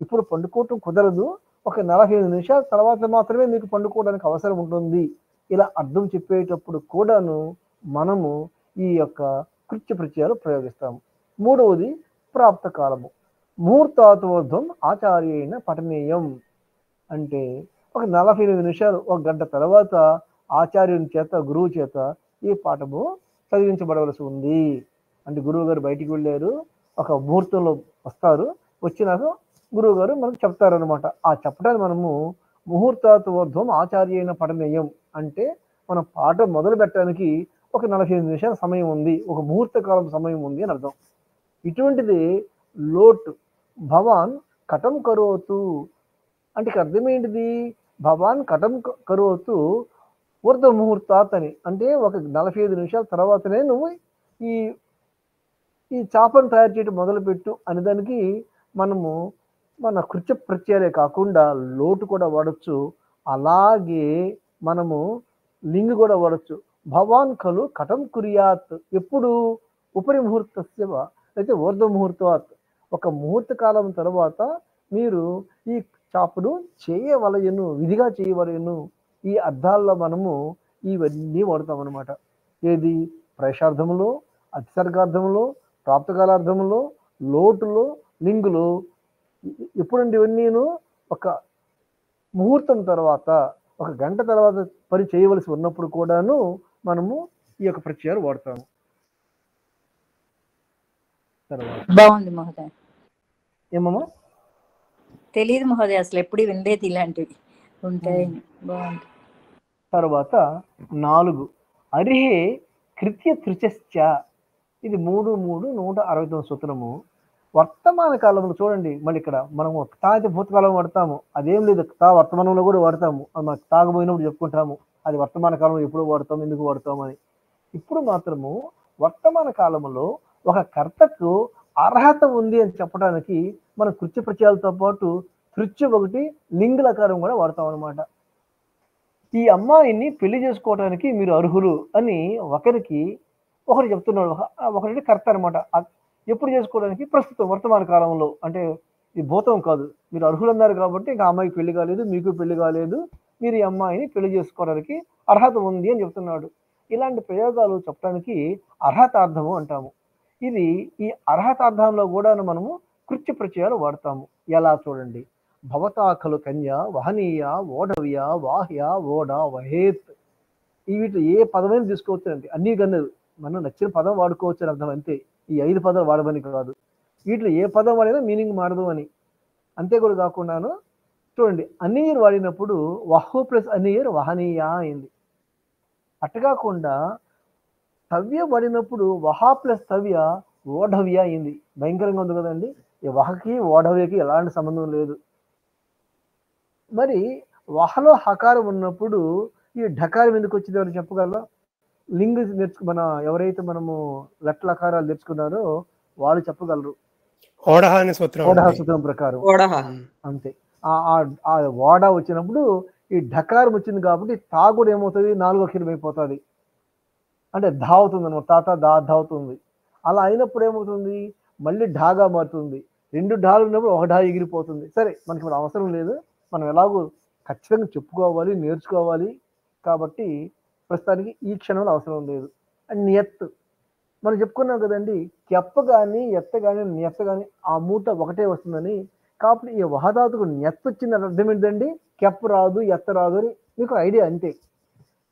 ఇప్పుడు పండుకోవటం కుదరదు, ఒక 45 నిమిషాల తర్వాత మాత్రమే మీకు పండుకోవడానికి అవసరం ఉంటుంది. ఇలా అర్థం చెప్పేటప్పుడు కూడాను మనము ఈ యొక్క కృత్య ప్రత్యయాలు ప్రయోగిస్తాము. మూడవది ప్రాప్త కాలము. ముహూర్తాతోర్ధం ఆచార్యేణ పఠనీయం అంటే ఒక 48 నిమిషాలు, ఒక గంట తర్వాత ఆచార్యుని చేత, గురువు చేత ఈ పాఠము చదివించబడవలసి ఉంది. అంటే గురువు గారు బయటికి వెళ్ళారు, ఒక ముహూర్తంలో వస్తారు, వచ్చినాక గురువు గారు మనకు చెప్తారు అనమాట. ఆ చెప్పడానికి మనము ముహూర్తాతోర్ధం ఆచార్యేణ పఠనీయం అంటే మనం పాఠం మొదలు పెట్టడానికి ఒక 48 నిమిషాల సమయం ఉంది, ఒక ముహూర్త కాలం సమయం ఉంది అని అర్థం. ఇటువంటిది లోటు భవాన్ కథం కరోతు అంటే అర్థం ఏంటిది? భవాన్ కథం కరోతు ఊర్ధ ముహూర్తాత్ అని అంటే ఒక 45 నిమిషాల తర్వాతనే నువ్వు ఈ ఈ చేపను తయారు చేయడం మొదలుపెట్టు అనే దానికి మనము మన కృత్య ప్రత్యయాలే కాకుండా లోటు కూడా వాడచ్చు. అలాగే మనము లింగ్ కూడా వాడచ్చు. భవాన్ ఖలు కథం కుర్యాత్ ఎప్పుడు ఉపరి ముహూర్తస్య అయితే ఊర్ధ ముహూర్తాత్ ఒక ముహూర్త కాలం తర్వాత మీరు ఈ చాపును చేయవలయను, విధిగా చేయవలయను. ఈ అర్థాల్లో మనము ఇవన్నీ వాడతాం అనమాట. ఏది? ప్రవేశార్థములో, అతిసర్గార్థములో, ప్రాప్తకాలార్థములో, లోటులో, లింగులో. ఎప్పుడండి ఇవన్నీను? ఒక ముహూర్తం తర్వాత, ఒక గంట తర్వాత పని చేయవలసి ఉన్నప్పుడు కూడాను మనము ఈ యొక్క ప్రత్యయాలు వాడతాము. బాగుంది మహోదయ. ఏమమ్మా? తెలియదు మహోదయ, అసలు ఎప్పుడు వినలేదు ఇలాంటివి ఉంటాయి. బాగుంది. తర్వాత 4 అర్హే కృత్య తృచశ్చ. ఇది 3:169 సూత్రము. వర్తమాన కాలంలో చూడండి, మళ్ళీ ఇక్కడ మనము తా అయితే భూతకాలం వాడతాము, అదేం లేదు, తా వర్తమానంలో కూడా వాడతాము. మనకు తాగబోయినప్పుడు చెప్పుకుంటాము అది వర్తమాన కాలంలో ఎప్పుడు వాడతాం, ఎందుకు వాడతాం అని. ఇప్పుడు మాత్రము వర్తమాన కాలంలో ఒక కర్తకు అర్హత ఉంది అని చెప్పడానికి మన కృత్య ప్రత్యయాలతో పాటు తృత్య ఒకటి లింగులకారం కూడా వాడతాం అనమాట. ఈ అమ్మాయిని పెళ్లి చేసుకోవడానికి మీరు అర్హులు అని ఒకరు చెప్తున్నాడు. ఒకటి కర్త అనమాట. ఎప్పుడు చేసుకోవడానికి? ప్రస్తుతం వర్తమాన కాలంలో, అంటే ఇది భూతం కాదు. మీరు అర్హులు అన్నారు కాబట్టి ఇంకా అమ్మాయికి పెళ్లి కాలేదు, మీకు పెళ్లి కాలేదు, మీరు ఈ అమ్మాయిని పెళ్లి చేసుకోవడానికి అర్హత ఉంది అని చెప్తున్నాడు. ఇలాంటి ప్రయోగాలు చెప్పడానికి అర్హతార్థము అంటాము. ఇది ఈ అర్హతార్థంలో కూడా మనము కృత్య ప్రత్యయాలు వాడతాము. ఎలా చూడండి, భవతా ఖలు కన్య వహనీయ ఓఢవ్య వాహ్య ఓడ వహేత్. ఈ వీటిలో ఏ పదమైనా తీసుకోవచ్చు అండి, అన్నీ కన్నది మనం నచ్చిన పదం వాడుకోవచ్చు అని అర్థం. అంతే, ఈ 5 పదాలు వాడమని కాదు. వీటిలో ఏ పదం వాడినా మీనింగ్ మారదు అని. అంతే కూడా కాకుండాను చూడండి, అనీర్ వాడినప్పుడు వహు ప్లస్ అనీర్ వహనీయ అయింది. అట్ట కాకుండా తవ్య వాడినప్పుడు వహా ప్లస్ తవ్య ఓఢవ్య అయింది. భయంకరంగా ఉంది కదండి. ఈ వహకి ఓఢవ్యకి ఎలాంటి సంబంధం లేదు. మరి వహలో హకారం ఉన్నప్పుడు ఈ ఢకారం ఎందుకు వచ్చింది ఎవరు చెప్పగలరా? లింగ్ మన ఎవరైతే మనము లట్లకారాలు నేర్చుకున్నారో వాళ్ళు చెప్పగలరు. ఓడహ అనే సూత్రం, ఓడహ సూత్రం ప్రకారం అంతే. ఆ ఓడ వచ్చినప్పుడు ఈ ఢకారం వచ్చింది కాబట్టి తా కూడా ఏమవుతుంది? 4వ అక్షరం అయిపోతుంది, అంటే ధా అవుతుంది అనమాట. తాత దా అవుతుంది. అలా అయినప్పుడు ఏమవుతుంది? మళ్ళీ ఢాగా మారుతుంది. 2 ఢాలు ఉన్నప్పుడు ఒక ఢా ఎగిరిపోతుంది. సరే, మనకి ఇప్పుడు అవసరం లేదు, మనం ఎలాగో ఖచ్చితంగా చెప్పుకోవాలి, నేర్చుకోవాలి కాబట్టి ప్రస్తుతానికి ఈ క్షణంలో అవసరం లేదు. అండ్ నియత్ మనం చెప్పుకున్నాం కదండి, కెప్ప కానీ ఎత్త కానీ నియత్త కానీ ఆ మూట ఒకటే వస్తుందని. కాబట్టి ఈ వహధాతుకు నెత్త వచ్చిన అర్థం ఏంటండి? కెప్ప రాదు, ఎత్త రాదు అని మీకు ఐడియా అంతే.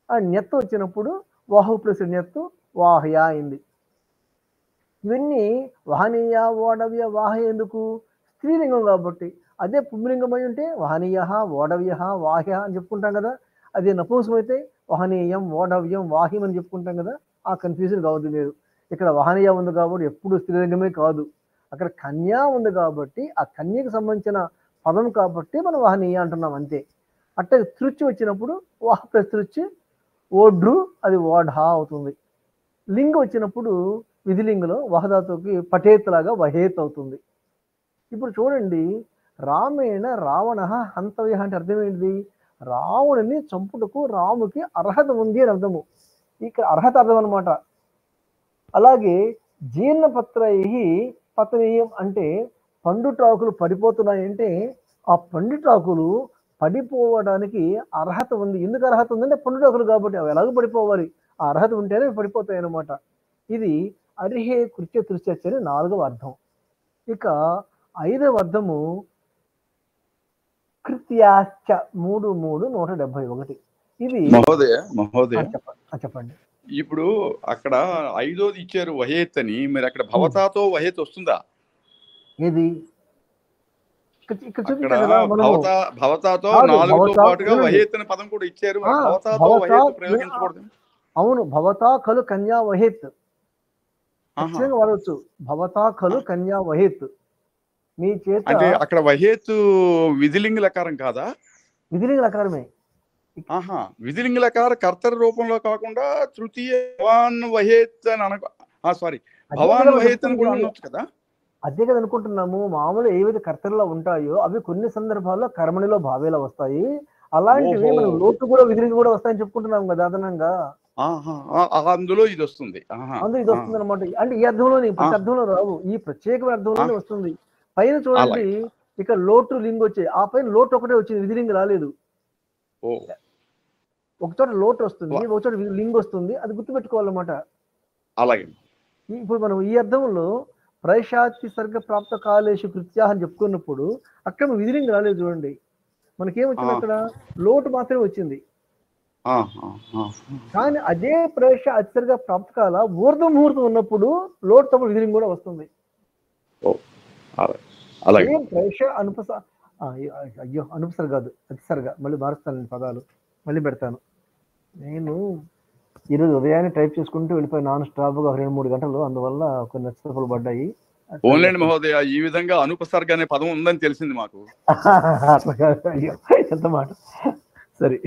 ఆ నెత్త వచ్చినప్పుడు వాహు ప్లస్ నెత్తు వాహయ అయింది. ఇవన్నీ వహనీయ ఓడవ్య వాహయ ఎందుకు? స్త్రీలింగం కాబట్టి. అదే పుంలింగం అయి ఉంటే వహనీయ ఓడవ్య వాహ్య అని చెప్పుకుంటాం కదా. అదే నపుంసకం అయితే వహనీయం ఓడవ్యం వాహ్యం అని చెప్పుకుంటాం కదా. ఆ కన్ఫ్యూజన్ కావద్దు మీరు. ఇక్కడ వహనీయ ఉంది కాబట్టి ఎప్పుడు స్త్రీలింగమే కాదు, అక్కడ కన్యా ఉంది కాబట్టి ఆ కన్యకు సంబంధించిన పదం కాబట్టి మనం వహనీయ అంటున్నాం అంతే. అట్టే తృచ్చి వచ్చినప్పుడు వాహ ప్లస్ తృచ్చి ఓడ్రు, అది ఓఢా అవుతుంది. లింగం వచ్చినప్పుడు విధిలింగంలో వహధాతుకి పఠేత్ లాగా వహేత్ అవుతుంది. ఇప్పుడు చూడండి, రామేణ రావణ హంతవ్య అంటే అర్థం ఏంటిది? రావణుని చంపుటకు రాముకి అర్హత ఉంది అని అర్థము. ఇక్కడ అర్హత అర్థం అనమాట. అలాగే జీర్ణపత్రై పతనీయం అంటే పండుటాకులు పడిపోతున్నాయంటే ఆ పండుటాకులు పడిపోవడానికి అర్హత ఉంది. ఎందుకు అర్హత ఉందంటే పండుటాకులు కాబట్టి అవి ఎలాగో పడిపోవాలి, ఆ అర్హత ఉంటేనే పడిపోతాయి అన్నమాట. ఇది అర్హే కృత్య తృత్య అని 4వ అర్థం. ఇక ఐదవ అర్థము కృత్యాశ్చ 3 3 171. ఇది మహోదయ చెప్పండి. ఇప్పుడు అక్కడ ఐదోది ఇచ్చారు వహేత్ అని, మరి అక్కడ భవతాతో వహేత్ వస్తుందా? ఏది అక్కడ భవతాతో 4తో పాటుగా వహేత్ అనే పదం కూడా ఇచ్చారు. భవతాతో వహేత్ ప్రయోగించకూడదు. అవును, భవతా ఖలు కన్యా వహేత్ ఖచ్చితంగా వాడవచ్చు. భవతా ఖలు కన్యా వహేత్ మీ చేత. అంటే అక్కడ వహేత్ విధిలింగ లకారం కాదా? విధిలింగ లకారమే. విధిలింగ లకార కర్తరి రూపంలో కాకుండా తృతీయ భవాన్ వహేత్ అని సారీ భవాన్ వహేత్ అని కూడా అనొచ్చు కదా. అదే కదా అనుకుంటున్నాము. మామూలు ఏవైతే కర్తరిలో ఉంటాయో అవి కొన్ని సందర్భాల్లో కర్మణిలో భావేలా వస్తాయి. అలాంటివి మనం లోటు కూడా విధిలింగ కూడా వస్తాయని చెప్పుకుంటున్నాం కదా అదనంగా. అందులో ఇది వస్తుంది. ఇది వస్తుంది అనమాట. అంటే ఈ అర్థంలోని ప్రతి అర్థంలో రావు, ఈ ప్రత్యేకమైన అర్థంలోనే వస్తుంది. పైన చూడండి, ఇక్కడ లోటు లింగ్ వచ్చాయి, ఆ పైన లోటు ఒకటే వచ్చింది, విధిలింగ్ రాలేదు. ఒకచోట లోటు వస్తుంది, ఒకచోట లింగ్ వస్తుంది, అది గుర్తుపెట్టుకోవాలన్నమాట. అలాగే ఇప్పుడు మనం ఈ అర్థంలో ప్రైషాతి సర్గ ప్రాప్త కాలేషు కృత్యా అని చెప్పుకున్నప్పుడు అక్కడ విధిలింగ్ రాలేదు. చూడండి మనకేమొచ్చింది, అక్కడ లోటు మాత్రమే వచ్చింది. కానీ అదే ప్రైష అతిసర్గ ప్రాప్త కాల ఊర్ధ ముహూర్తం ఉన్నప్పుడు లోటు తప్పుడు విధిలింగ్ కూడా వస్తుంది. ప్రైష అనుపసర్గ కాదు, అతిసర్గ. మళ్ళీ మారుస్తాను పదాలు, మళ్ళీ పెడతాను. నేను ఈరోజు ఉదయాన్నే టైప్ చేసుకుంటూ వెళ్ళిపోయి నాన్ స్టాప్ గా 2-3 గంటలు, అందువల్ల కొన్ని నచ్చతలు పడ్డాయి. ఓన్లీ మహోదయ, ఈ విధంగా అనుపసర్గ అనే పదం ఉందని తెలిసింది మాకు. అయ్యో ఎంత మాట. సరే,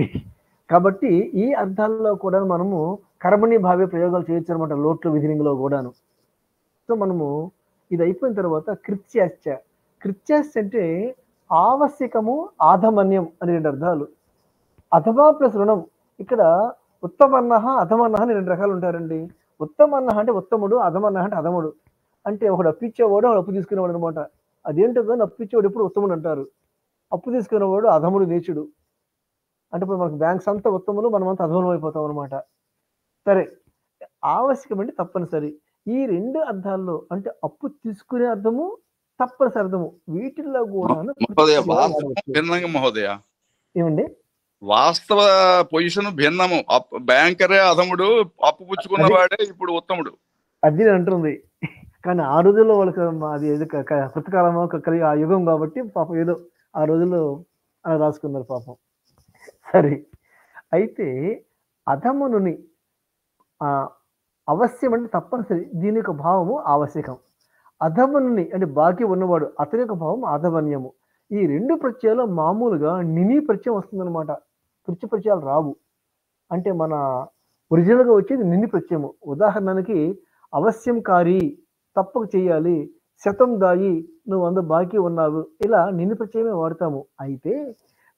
కాబట్టి ఈ అర్థాల్లో కూడా మనము కర్మణి భావ్య ప్రయోగాలు చేయొచ్చు అనమాట, లోట్లు విధిలింగలో కూడాను. సో మనము ఇది అయిపోయిన తర్వాత కృత్యాశ్చ అంటే ఆవశ్యకము, ఆధమన్యం అని 2 అర్థాలు. అథవా ప్లస్ రుణం. ఇక్కడ ఉత్తమన్న అధమన్న అని 2 రకాలు ఉంటారండి. ఉత్తమన్న అంటే ఉత్తముడు, అధమన్న అంటే అధముడు. అంటే ఒకడు అప్పిచ్చేవాడు, ఒకడు అప్పు తీసుకునేవాడు అనమాట. అదేంటో కానీ అప్పిచ్చేవాడు ఎప్పుడు ఉత్తముడు అంటారు, అప్పు తీసుకునేవాడు అధముడు, నీచుడు. అంటే ఇప్పుడు మనకు బ్యాంక్స్ అంతా ఉత్తములు, మనమంతా అధములం అయిపోతాం అనమాట. సరే, ఆవశ్యకం అంటే తప్పనిసరి. ఈ 2 అర్థాల్లో అంటే అప్పు తీసుకునే అర్థము, తప్పనిసరి అర్థము, వీటిల్లో కూడా మహోదయ ఏమండి వాస్తవ పొజిషన్ భిన్నము. బ్యాంకరే అధముడు, అప్పు పుచ్చుకున్న వాడే ఇప్పుడు ఉత్తముడు, అది అంటుంది. కానీ ఆ రోజుల్లో వాళ్ళకి అది ఏదో కృతకాలమో ఆ యుగం కాబట్టి పాపం ఏదో ఆ రోజుల్లో అలా రాసుకున్నారు పాపం. సరే, అయితే అధమునుని అవశ్యం అంటే తప్పనిసరి, దీని యొక్క భావము ఆవశ్యకం. అధమునుని అంటే బాకీ ఉన్నవాడు, అతని యొక్క భావం ఆధవన్యము. ఈ 2 ప్రత్యయాలు మామూలుగా నిని ప్రత్యయం వస్తుందన్నమాట, తృప్తి ప్రత్యయాలు రావు. అంటే మన ఒరిజినల్గా వచ్చేది నిని ప్రత్యయము. ఉదాహరణకి అవశ్యం కారి, తప్పక చేయాలి, శతం దాయి, నువ్వు 100 బాకీ ఉన్నావు, ఇలా నిని ప్రత్యయమే వాడతాము. అయితే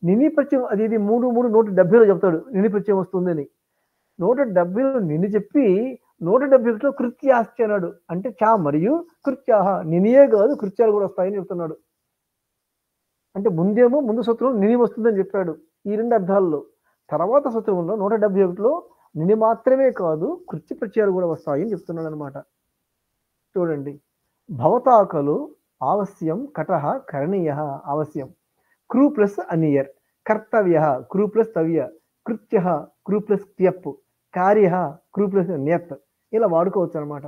నిని ప్రత్యయం అది 3 3 170లో చెప్తాడు నిని ప్రత్యయం వస్తుందని. 170లో నిని చెప్పి 171లో కృత్యాశ్చ అన్నాడు. అంటే చా మరియు కృత్యాహ, నినియే కాదు కృత్యాలు కూడా వస్తాయని చెప్తున్నాడు. అంటే ముందు సూత్రం నిని వస్తుందని చెప్పాడు ఈ 2 అర్థాల్లో. తర్వాత సూత్రంలో 171లో నిని మాత్రమే కాదు కృత్య ప్రత్యయాలు కూడా వస్తాయని చెప్తున్నాడు అనమాట. చూడండి, భవతాకలు ఆవశ్యం, కటహ కరణీయ ఆవశ్యం, క్రూ ప్లస్ అనియర్, కర్తవ్య క్రూ ప్లస్ తవ్య, కృత్య క్రూ ప్లస్ క్యప్, కార్య క్రూ ప్లస్ న్యత్, ఇలా వాడుకోవచ్చు అనమాట.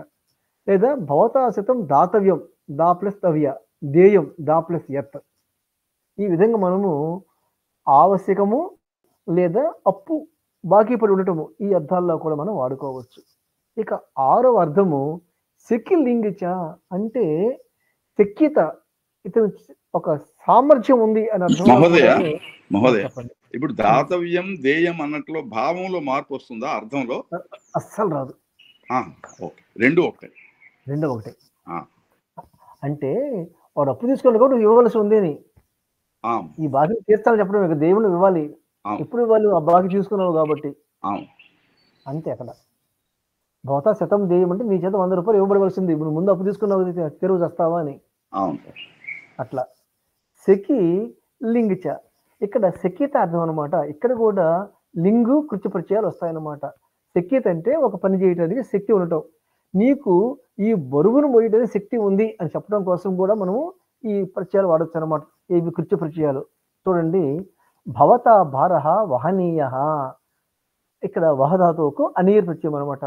లేదా భవతాశతం దాతవ్యం, దా ప్లస్ తవ్య, దేయం దా ప్లస్ యత్. ఈ విధంగా మనము ఆవశ్యకము లేదా అప్పు బాకీ పడి ఉండటము ఈ అర్థాల్లో కూడా మనం వాడుకోవచ్చు. ఇక 6వ అర్థము శక్తి లింగిచ అంటే శక్యత, ఇతను ఒక సామర్థ్యం ఉంది అని అర్థం. మహోదయ, ఇప్పుడు దాతవ్యం దేయం అన్నట్లో భావంలో మార్పు వస్తుందా? అర్థంలో అస్సలు రాదు. రెండు ఒకటే. అంటే వాడు అప్పు తీసుకోవాలి కూడా ఇవ్వవలసి ఉంది అని, ఈ బాకీ తీర్చాలని చెప్పడం ఇక దేవుని ఇవ్వాలి, ఎప్పుడు ఇవ్వాలి, ఆ బాకీ చూసుకున్నావు కాబట్టి అంతే. అక్కడ భవతా శతం దేయం అంటే నీ చేత 100 రూపాయలు ఇవ్వబడవలసింది, ఇప్పుడు ముందు అప్పు తీసుకున్నావు తెరువు చేస్తావా అని. అట్లా శకి లింగిచ, ఇక్కడ శక్యత అర్థం అనమాట. ఇక్కడ కూడా లింగు కృత్య ప్రత్యయాలు వస్తాయన్నమాట. శక్యత అంటే ఒక పని చేయడానికి శక్తి ఉండటం, నీకు ఈ బరువును మోయడానికి శక్తి ఉంది అని చెప్పడం కోసం కూడా మనము ఈ ప్రత్యయాలు వాడచ్చు అనమాట. ఇవి కృత్య ప్రత్యయాలు. చూడండి, భవత భారః వహనీయ, ఇక్కడ వహధాతువుకు అనీర్ ప్రత్యయం అనమాట.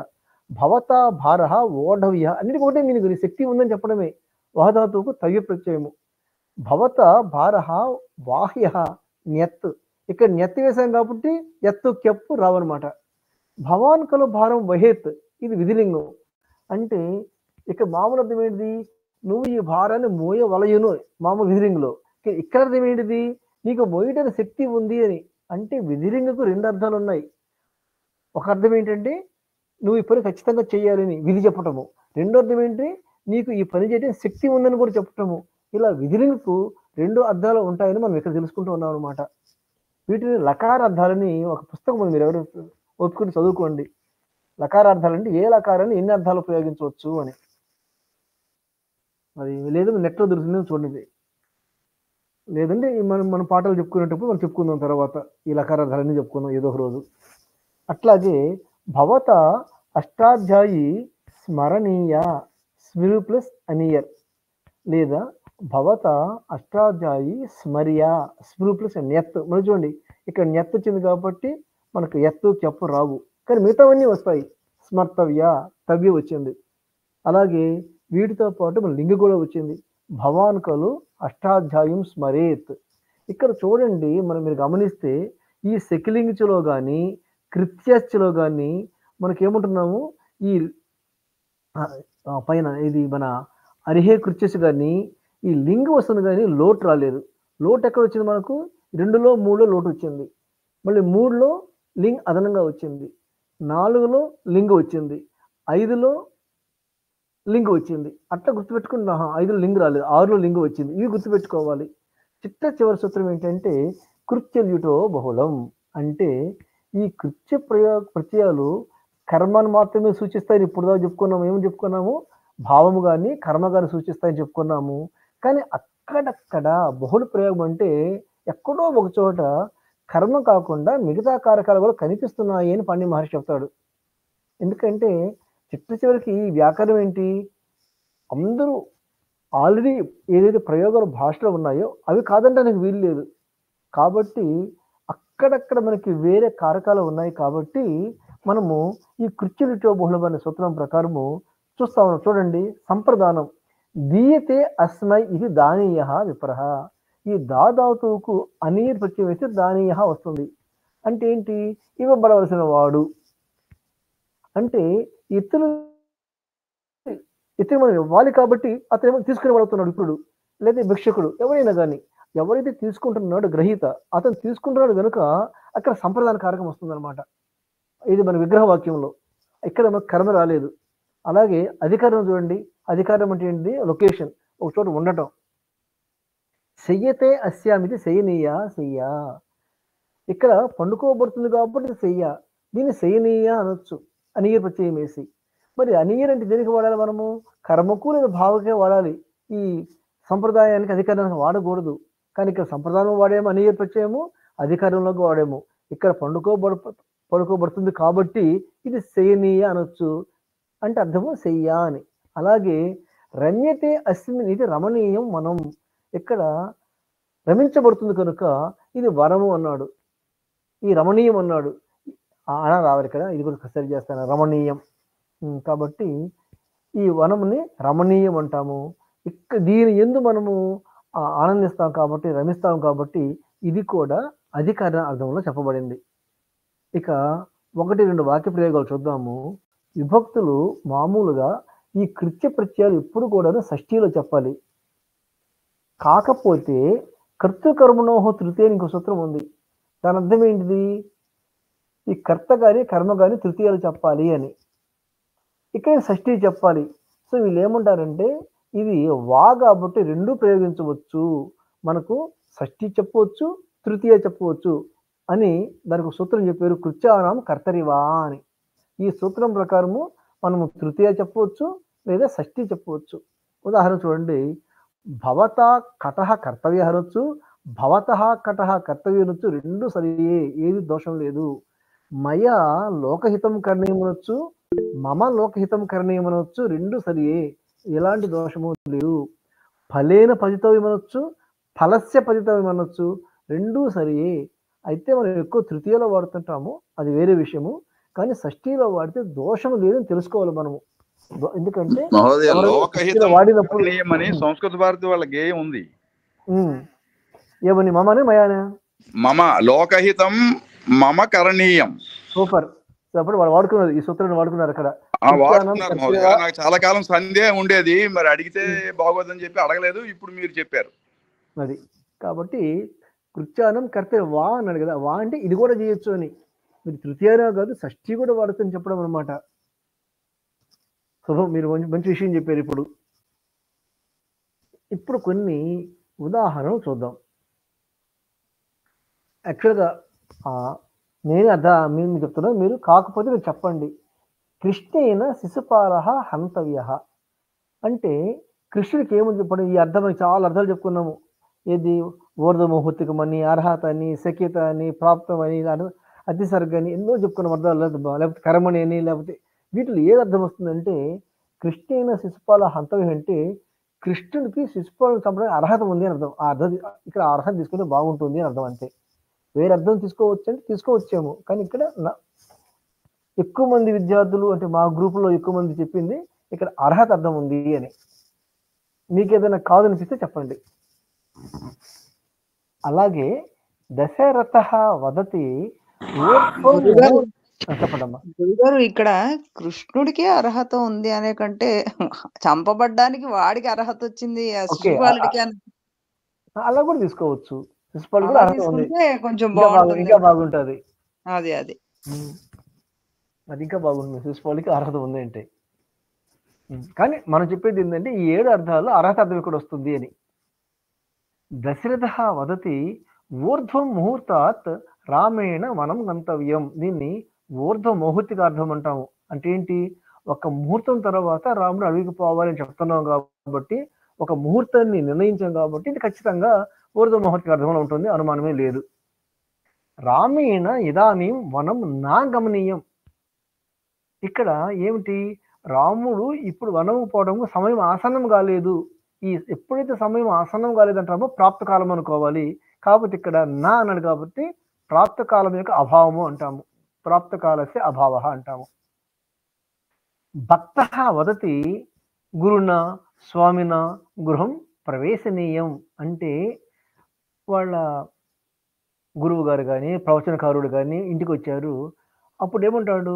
భవత భారః ఓఢవ్య, అన్నిటికీ ఒకటే మీనింగ్, శక్తి ఉందని చెప్పడమే. వహధాతువుకు తవ్య ప్రత్యయము. భవత భారః వాహ్య న్యత్, ఇక్కడ న్యత్ వేసాం కాబట్టి ఎత్తు కెప్పు రావన్నమాట. భవాన్ కలు భారం వహేత్, ఇది విధిలింగం. అంటే ఇక్కడ మామూలు అర్థం ఏంటిది, నువ్వు ఈ భారాన్ని మోయవలయును మామూలు విధిలింగంలో. ఇక్కడ అర్థం ఏంటిది, నీకు మోయడానికి శక్తి ఉంది అని. అంటే విధిలింగకు రెండు అర్థాలు ఉన్నాయి. ఒక అర్థం ఏంటంటే నువ్వు ఈ పని ఖచ్చితంగా చేయాలని విధి చెప్పటము. రెండో అర్థం ఏంటి, నీకు ఈ పని చేయడానికి శక్తి ఉందని కూడా చెప్పటము. ఇలా విధిలింగకు రెండు అర్థాలు ఉంటాయని మనం ఇక్కడ తెలుసుకుంటూ ఉన్నాం అనమాట. వీటిని లకార అర్థాలని ఒక పుస్తకం ఉంది, మీరు ఎవరు ఒప్పుకుని చదువుకోండి. లకారార్థాలు అంటే ఏ లకారాన్ని ఎన్ని అర్థాలు ఉపయోగించవచ్చు అని. అది లేదు నెట్లో దొరుకుతుందని చూడండి. లేదంటే మన పాటలు చెప్పుకునేటప్పుడు మనం చెప్పుకుందాం తర్వాత ఈ లకారార్థాలన్నీ చెప్పుకుందాం ఏదో ఒక రోజు. అట్లాగే భవత అష్టాధ్యాయి స్మరణీయ, స్మిరు ప్లస్ అనీయర్, లేదా భవత అష్టాధ్యాయి స్మర్య, స్మిరు ప్లస్ న్యత్. మనం చూడండి ఇక్కడ న్యత్ వచ్చింది కాబట్టి మనకు ఎత్తు చెప్పు రావు, కానీ మిగతావన్నీ వస్తాయి. స్మర్తవ్య, తవ్య వచ్చింది. అలాగే వీటితో పాటు మన లింగ కూడా వచ్చింది. భవాన్ కలు అష్టాధ్యాయం స్మరేత్. ఇక్కడ చూడండి, మీరు గమనిస్తే ఈ శకిలింగిలో కానీ కృత్యస్లో కానీ మనకేముంటున్నాము, ఈ పైన ఇది మన అరిహే కృత్యస్ కానీ ఈ లింగం వస్తుంది కానీ లోటు రాలేదు. లోటు ఎక్కడ వచ్చింది మనకు, 2లో 3లో లోటు వచ్చింది, మళ్ళీ 3లో లింగ్ అదనంగా వచ్చింది, 4లో లింగం వచ్చింది, 5లో లింగం వచ్చింది. అట్లా గుర్తుపెట్టుకుని 5లో లింగం రాలేదు, 6లో లింగం వచ్చింది. ఇవి గుర్తుపెట్టుకోవాలి. చివరి సూత్రం ఏంటంటే కృత్యల్యుటో బహుళం. అంటే ఈ కృత్య ప్రత్యయాలు కర్మను మాత్రమే సూచిస్తాయని ఇప్పుడు దాకా చెప్పుకున్నాము. ఏమని చెప్పుకున్నాము, భావము కానీ కర్మ కానీ సూచిస్తాయని చెప్పుకున్నాము. కానీ అక్కడక్కడ బహుళ ప్రయోగం అంటే ఎక్కడో ఒక చోట కర్మ కాకుండా మిగతా కారకాలు కూడా కనిపిస్తున్నాయి అని పండి మహర్షి చెప్తాడు. ఎందుకంటే చివరికి వ్యాకరణం ఏంటి, అందరూ ఆల్రెడీ ఏదైతే ప్రయోగాలు భాషలో ఉన్నాయో అవి కాదంటే నాకు వీలు లేదు. కాబట్టి అక్కడక్కడ మనకి వేరే కారకాలు ఉన్నాయి. కాబట్టి మనము ఈ కృత్యులిటో బహుళం అనే సూత్రం ప్రకారము చూస్తా ఉన్నాం. చూడండి, సంప్రదానం దీయతే అస్మై ఇది దానీయ విప్రహ. ఈ దాదాతువుకు అనీర్ ప్రత్యయం వేస్తే దానీయ వస్తుంది. అంటే ఏంటి, ఇవ్వబడవలసిన వాడు. అంటే ఇతరు మనం ఇవ్వాలి కాబట్టి అతను తీసుకుని వాడుతున్నాడు. ఇప్పుడు లేదా భిక్షకుడు ఎవరైనా కానీ, ఎవరైతే తీసుకుంటున్నాడో గ్రహీత అతను తీసుకుంటున్నాడు కనుక అక్కడ సంప్రదాన కారకం వస్తుంది అనమాట. ఇది మన విగ్రహ వాక్యంలో. ఇక్కడ మనకు కర్మ రాలేదు. అలాగే అధికారం చూడండి, అధికారం అంటే ఏంటి, లొకేషన్, ఒక చోట ఉండటం. శయ్యతే అస్యామిది శయనీయ శయ్య, ఇక్కడ పండుకోబడుతుంది కాబట్టి శయ్య, దీన్ని శయనీయ అనొచ్చు అనీర్ ప్రత్యయం వేసి. మరి అనీర్ అంటే దేనికి వాడాలి మనము, కర్మకు లేదా భావకే వాడాలి. ఈ సంప్రదాయానికి అధికారానికి వాడకూడదు. కానీ ఇక్కడ సంప్రదాయం వాడేమో అనీర్ ప్రత్యయము, అధికారంలోకి వాడేమో. ఇక్కడ పడుకోబడుతుంది కాబట్టి ఇది శయనీయ అనొచ్చు, అంటే అర్థము శయ్య అని. అలాగే రమ్యతే అస్మిన్ ఇది రమణీయం మనం, ఇక్కడ రమించబడుతుంది కనుక ఇది వరము అన్నాడు, ఈ రమణీయం అన్నాడు. అనా రావాలి ఇక్కడ, ఇది కూడా సరి చేస్తాను, రమణీయం. కాబట్టి ఈ వనముని రమణీయం అంటాము. దీని ఎందు మనము ఆనందిస్తాం కాబట్టి, రమిస్తాం కాబట్టి ఇది కూడా అధికార అర్థంలో చెప్పబడింది. ఇక 1-2 వాక్య ప్రయోగాలు చూద్దాము. విభక్తులు మామూలుగా ఈ కృత్య ప్రత్యయాలు ఎప్పుడు కూడా షష్ఠీలో చెప్పాలి. కాకపోతే కర్తృకర్మణోహ తృతీయ ఇంకో సూత్రం ఉంది. దాని అర్థం ఏంటిది, ఈ కర్త కానీ కర్మ కానీ తృతీయాలు చెప్పాలి అని. ఇక్కడ షష్ఠీ చెప్పాలి. సో వీళ్ళు ఏమంటారంటే ఇది వా కాబట్టి 2 ప్రయోగించవచ్చు, మనకు షష్ఠీ చెప్పవచ్చు తృతీయ చెప్పవచ్చు అని దానికి సూత్రం చెప్పారు, కృత్యానాం కర్తరివా అని. ఈ సూత్రం ప్రకారము మనము తృతీయ చెప్పవచ్చు లేదా షష్ఠీ చెప్పవచ్చు. ఉదాహరణ చూడండి, భవత కటహ కర్తవ్య అనొచ్చు, భవత కటహ కర్తవ్య అనొచ్చు, 2 సరియే, ఏది దోషం లేదు. మయ లోకహితం కరణీయం అనొచ్చు, మమ లోకహితం కరణీయం అనొచ్చు, 2 సరియే, ఎలాంటి దోషము లేదు. ఫలేన పతితవ్యం అనొచ్చు, ఫలస్య పతితవ్యం అనొచ్చు, రెండూ సరియే. అయితే మనం ఎక్కువ తృతీయలో వాడుతుంటాము, అది వేరే విషయము. కానీ షష్ఠీలో వాడితే దోషము లేదని తెలుసుకోవాలి మనము. ఎందుకంటే మహోదయ ఎవరైనా షష్ఠీలో లోకహితం వాడినప్పుడు కరణీయమని సంస్కృత భారతి వాళ్ళ గేయం ఉంది. ఏమని మమనే మయానే మమ లోకహితం మమ కరణీయం. సూపర్. అప్పుడు వాళ్ళు వాడుకున్నారు, ఈ సూత్రాన్ని వాడుకున్నారు అక్కడ. వాడుతున్నారు మహోదయ. నాకు చాలా కాలం సందేహం ఉండేది, మరి అడిగితే బాగోదని చెప్పి అడగలేదు, ఇప్పుడు మీరు చెప్పారు అది. కాబట్టి కృత్యానం కర్తే వా అన్నాడు కదా, వా అంటే ఇది కూడా చేయొచ్చు అని. మీరు తృతీయలో కాదు షష్ఠి కూడా వాడుతుంది చెప్పడం అనమాట. శుభం, మీరు మంచి విషయం చెప్పారు. ఇప్పుడు కొన్ని ఉదాహరణలు చూద్దాం. యాక్చువల్గా నేనే మేము చెప్తున్నా, మీరు కాకపోతే మీరు చెప్పండి. కృష్ణేన శిశుపాల హంతవ్య అంటే కృష్ణుడికి ఏముంది చెప్పండి. ఈ అర్థం చాలా అర్థాలు చెప్పుకున్నాము. ఏది ఊర్ధమౌహృతికం అని, అర్హత అని, సఖ్యత అని, ప్రాప్తం అని, అతిసర్గ అని ఎన్నో చెప్పుకున్నాం అర్థాలు. లేకపోతే కర్మణి అని, లేకపోతే వీటిలో ఏది అర్థం వస్తుందంటే కృష్ణేన శిశుపాల హంతవ్య అంటే కృష్ణుడికి శిశుపాలను చంపడానికి అర్హత ఉంది అని అర్థం. ఆ అర్థం ఇక్కడ అర్హత తీసుకుంటే బాగుంటుంది అని అర్థం. అంతే, వేరే అర్థం తీసుకోవచ్చు అంటే తీసుకోవచ్చాము. కానీ ఇక్కడ ఎక్కువ మంది విద్యార్థులు అంటే మా గ్రూపులో ఎక్కువ మంది చెప్పింది ఇక్కడ అర్హత అర్థం ఉంది అని. మీకు ఏదైనా కాదనిపిస్తే చెప్పండి. అలాగే దశరథ వదతి చెప్పండమ్మా. గురుగారు, ఇక్కడ కృష్ణుడికి అర్హత ఉంది అనే కంటే చంపబడ్డానికి వాడికి అర్హత వచ్చింది, శిశుపాలుడికి అలా కూడా తీసుకోవచ్చు. శిశుపాలు కూడా అర్హత ఉంది, కొంచెం ఇంకా బాగుంటది. అది అది ఇంకా బాగుంటుంది. శిశుపాలకి అర్హత ఉంది అంటే. కానీ మనం చెప్పేది ఏంటంటే ఈ 7 అర్థాలు అర్హత అర్థం ఇక్కడ వస్తుంది అని. దశరథ వదతి ఊర్ధ్వం ముహూర్తాత్ రామేణ వనం గంతవ్యం. దీన్ని ఊర్ధ్వ మౌహృతిక అర్థం అంటాము. అంటే ఏంటి, ఒక ముహూర్తం తర్వాత రాముడు అడవికి పోవాలని చెప్తున్నాం కాబట్టి, ఒక ముహూర్తాన్ని నిర్ణయించాం కాబట్టి ఇది ఖచ్చితంగా ఊర్ధ్వ మౌహృతిక అర్థంలో ఉంటుంది, అనుమానమే లేదు. రామేణ ఇదానీం వనం నా గమనీయం. ఇక్కడ ఏమిటి, రాముడు ఇప్పుడు వనం పోవడం సమయం ఆసన్నం కాలేదు. ఎప్పుడైతే సమయం ఆసన్నం కాలేదంటామో ప్రాప్త కాలం అనుకోవాలి. కాబట్టి ఇక్కడ నా అన్నాడు కాబట్టి ప్రాప్త కాలం యొక్క అభావము అంటాము, ప్రాప్త కాలస్య అభావ అంటాము. భక్త వదతి గురున స్వామిన గృహం ప్రవేశనీయం అంటే వాళ్ళ గురువు గారు కానీ ప్రవచనకారుడు కానీ ఇంటికి వచ్చారు. అప్పుడు ఏమంటాడు,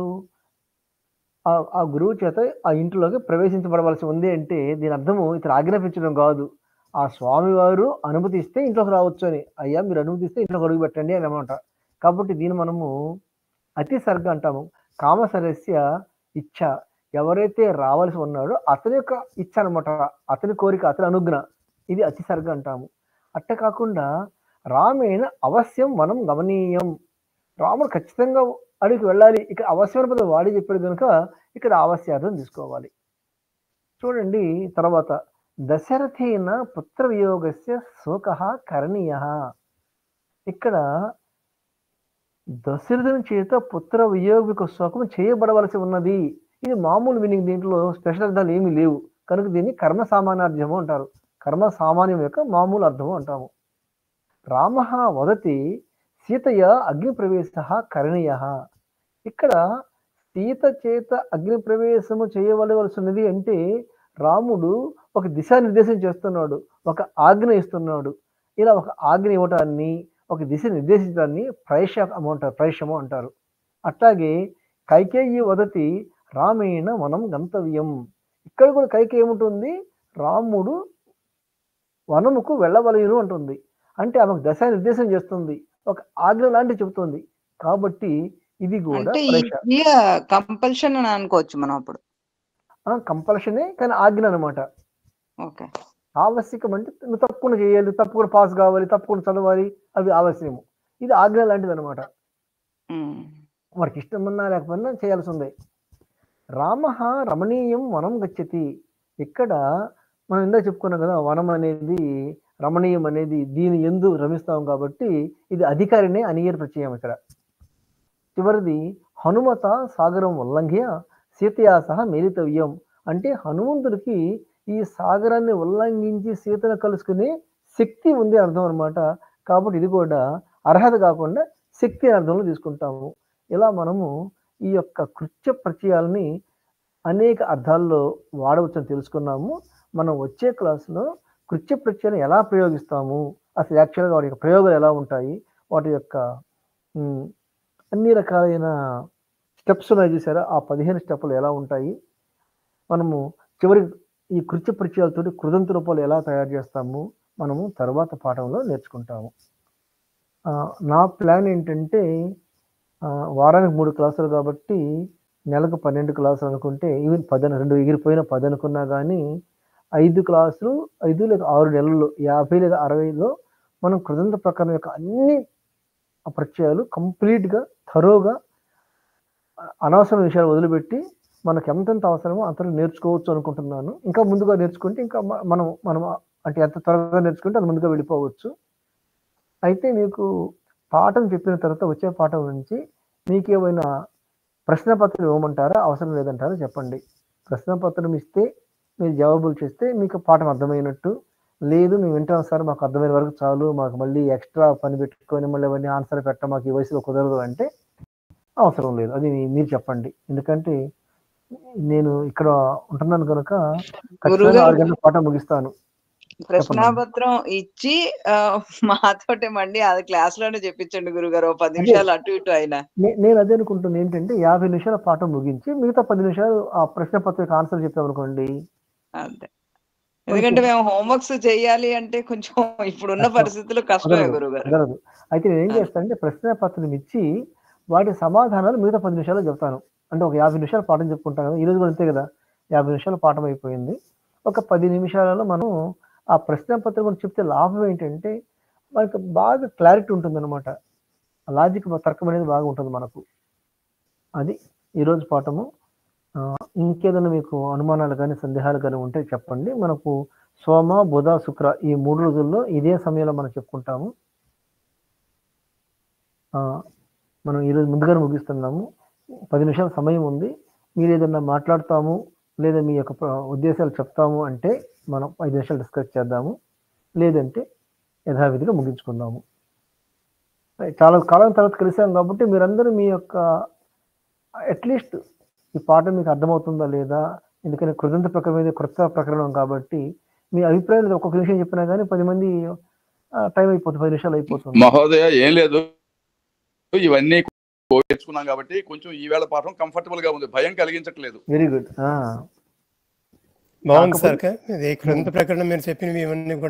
ఆ గురువు చేత ఆ ఇంట్లోకి ప్రవేశించబడవలసి ఉంది అంటే దీని అర్థము ఇతను ఆజ్ఞాపించడం కాదు, ఆ స్వామివారు అనుమతిస్తే ఇంట్లోకి రావచ్చు అని. అయ్యా మీరు అనుమతిస్తే ఇంట్లోకి అడుగు పెట్టండి అని అనమాట. కాబట్టి దీన్ని మనము అతి సర్గ అంటాము. కామసరస్య ఇచ్ఛ, ఎవరైతే రావాల్సి ఉన్నాడో అతని యొక్క ఇచ్ఛ అనమాట, అతని కోరిక, అతని అనుజ్ఞ, ఇది అతి సర్గ అంటాము. అట్ట కాకుండా రామేణ అవశ్యం మనం గమనీయం, రాముడు ఖచ్చితంగా అడిగి వెళ్ళాలి. ఇక్కడ అవశ్యమైన పదం వాడి చెప్పాడు కనుక ఇక్కడ ఆవశ్యార్థం తీసుకోవాలి. చూడండి తర్వాత, దశరథేన పుత్ర వియోగస్య శోకః కరణీయః. ఇక్కడ దశరథుని చేత పుత్ర వియోగ శోకం చేయబడవలసి ఉన్నది. ఇది మామూలు మీనింగ్, దీంట్లో స్పెషల్ అర్థాలు ఏమీ లేవు కనుక దీన్ని కర్మ సామాన్యార్థము అంటారు. కర్మ సామాన్యం యొక్క మామూలు అర్థము అంటాము. రామః వదతి సీతయ అగ్ని ప్రవేశ కరణీయ. ఇక్కడ సీత చేత అగ్ని ప్రవేశము చేయవలసినది అంటే రాముడు ఒక దిశానిర్దేశం చేస్తున్నాడు, ఒక ఆజ్ఞ ఇస్తున్నాడు. ఇలా ఒక ఆజ్ఞ ఇవ్వటాన్ని, ఒక దిశ నిర్దేశించడాన్ని ప్రవేశము అంటారు. అట్లాగే కైకేయి వదతి రామేణ వనం గంతవ్యం. ఇక్కడ కూడా కైకేయి ఏముంటుంది, రాముడు వనముకు వెళ్ళవలేను అంటుంది. అంటే ఆమెకు దశ నిర్దేశం చేస్తుంది, ఒక ఆజ్ఞ లాంటి చెబుతుంది. కాబట్టి ఇది కూడా కంపల్షన్ అని అనుకోవచ్చు మనం. అప్పుడు కంపల్షనే కానీ ఆజ్ఞ అనమాట. ఆవశ్యకం అంటే నువ్వు తప్పకుండా చేయాలి, తప్పకుండా పాస్ కావాలి, తప్పకుండా చదవాలి, అవి ఆవశ్యము. ఇది ఆజ్ఞ లాంటిది అనమాట. వారికి ఇష్టమన్నా లేకపోయినా చేయాల్సి ఉంది. రామః రమణీయం వనం గచ్చతి. ఇక్కడ మనం ఇందాక చెప్పుకున్నాం కదా, వనం అనేది రమణీయం అనేది దీని ఎందు రమిస్తాం కాబట్టి ఇది అధికారినే అనియర్ ప్రత్యయం. ఇక్కడ చివరిది హనుమత సాగరం ఉల్లంఘ్య సీతయా సహ మేలితవ్యం. అంటే హనుమంతుడికి ఈ సాగరాన్ని ఉల్లంఘించి సీతను కలుసుకునే శక్తి ఉంది అర్థం అనమాట. కాబట్టి ఇది కూడా అర్హత కాకుండా శక్తి అర్థంలో తీసుకుంటాము. ఇలా మనము ఈ యొక్క కృత్య ప్రత్యయాలని అనేక అర్థాల్లో వాడవచ్చని తెలుసుకున్నాము. మనం వచ్చే క్లాసులో కృత్య ప్రత్యయాన్ని ఎలా ప్రయోగిస్తాము, అసలు యాక్చువల్గా వాటి యొక్క ప్రయోగాలు ఎలా ఉంటాయి, వాటి యొక్క అన్ని రకాలైన స్టెప్స్ ఉన్నాయి చూసారా, ఆ 15 స్టెప్పులు ఎలా ఉంటాయి, మనము చివరి ఈ కృత్య ప్రత్యయాలతోటి కృదంత రూపాలు ఎలా తయారు చేస్తాము మనము తర్వాత పాఠంలో నేర్చుకుంటాము. నా ప్లాన్ ఏంటంటే వారానికి 3 క్లాసులు కాబట్టి నెలకు 12 క్లాసులు అనుకుంటే, ఈవెన్ 10 2 ఎగిరిపోయిన 10 అనుకున్నా కానీ 5 క్లాసులు 5 లేదా 6 నెలల్లో 50 లేదా 60లో మనం కృదంత ప్రకారం యొక్క అన్ని ప్రత్యయాలు కంప్లీట్గా థరోగా అనవసరం విషయాలు వదిలిపెట్టి మనకు ఎంతెంత అవసరమో అంత నేర్చుకోవచ్చు అనుకుంటున్నాను. ఇంకా ముందుగా నేర్చుకుంటే ఇంకా మనం అంటే ఎంత త్వరగా నేర్చుకుంటే అంత ముందుగా వెళ్ళిపోవచ్చు. అయితే మీకు పాఠం చెప్పిన తర్వాత వచ్చే పాఠం నుంచి మీకు ఏమైనా ప్రశ్నపత్రం ఇవ్వమంటారా, అవసరం లేదంటారా చెప్పండి. ప్రశ్నపత్రం ఇస్తే మీరు జవాబులు చేస్తే మీకు పాఠం అర్థమైనట్టు, లేదు మేము వింటాం సార్ మాకు అర్థమైన వరకు చాలు, మాకు మళ్ళీ ఎక్స్ట్రా పని పెట్టుకొని మళ్ళీ అవన్నీ ఆన్సర్ పెట్టడం మాకు ఈ వయసులో కుదరదు అంటే అవసరం లేదు. అది మీరు చెప్పండి. ఎందుకంటే నేను ఇక్కడ ఉంటున్నాను కనుక ఖచ్చితంగా 6 గంటల పాఠం ముగిస్తాను. ప్రశ్నాపత్రం ఇచ్చి మాతోటే మండి అది క్లాస్ లోనే చెప్పించండి గురుగారు. 10 నిమిషాలు అటు ఇటు అయినా. నేను అదే అనుకుంటున్నాను ఏంటంటే 50 నిమిషాల పాఠం ముగించి మిగతా 10 నిమిషాలు ఆ ప్రశ్నపత్రిక ఆన్సర్ చెప్తాం అనుకోండి. అంతే. ఎందుకంటే మేము హోంవర్క్స్ చేయాలి అంటే కొంచెం ఇప్పుడున్న పరిస్థితుల్లో కష్టమే గురుగారు. కుదరదు. అయితే నేను ఏం చేస్తానంటే ప్రశ్నపత్రం ఇచ్చి వాటి సమాధానాలు మిగతా 10 నిమిషాలు చెప్తాను. అంటే ఒక 50 నిమిషాలు పాఠం చెప్పుకుంటాను కదా, ఈరోజు కూడా అంతే కదా, 50 నిమిషాల పాఠం అయిపోయింది. ఒక 10 నిమిషాలలో మనం ఆ ప్రశ్నపత్రం కూడా చెప్తే లాభం ఏంటంటే మనకు బాగా క్లారిటీ ఉంటుంది అనమాట. లాజిక్ తర్కం అనేది బాగా ఉంటుంది మనకు. అది ఈరోజు పాఠము. ఇంకేదైనా మీకు అనుమానాలు కానీ సందేహాలు కానీ ఉంటే చెప్పండి. మనకు సోమ బుధ శుక్ర ఈ 3 రోజుల్లో ఇదే సమయంలో మనం చెప్పుకుంటాము. మనం ఈరోజు ముందుగానే ముగిస్తున్నాము. 10 నిమిషాల సమయం ఉంది. మీరు ఏదన్నా మాట్లాడతాము లేదా మీ యొక్క ఉద్దేశాలు చెప్తాము అంటే మనం 5 నిమిషాలు డిస్కస్ చేద్దాము, లేదంటే యథావిధిగా ముగించుకుందాము. చాలా కాలం తర్వాత కలిసాం కాబట్టి మీరందరూ మీ యొక్క అట్లీస్ట్ ఈ పాఠం మీకు అర్థమవుతుందా లేదా, ఎందుకంటే కృదంత ప్రకారం మీద కృత ప్రకరణం కాబట్టి మీ అభిప్రాయాలు ఒక్కొక్క నిమిషం చెప్పినా కానీ 10 మంది టైం అయిపోతుంది, 10 నిమిషాలు అయిపోతుంది. మహోదయ ఏం లేదు, ఇవన్నీ నేర్చుకున్నాం కాబట్టి కొంచెం ఈవేళ పాఠం కంఫర్టబుల్ గా ఉంది, భయం కలిగించట్లేదు. Very good. బాగుంది సార్. ఇది కృదంత ప్రకరణం మీరు చెప్పినవి ఇవన్నీ కూడా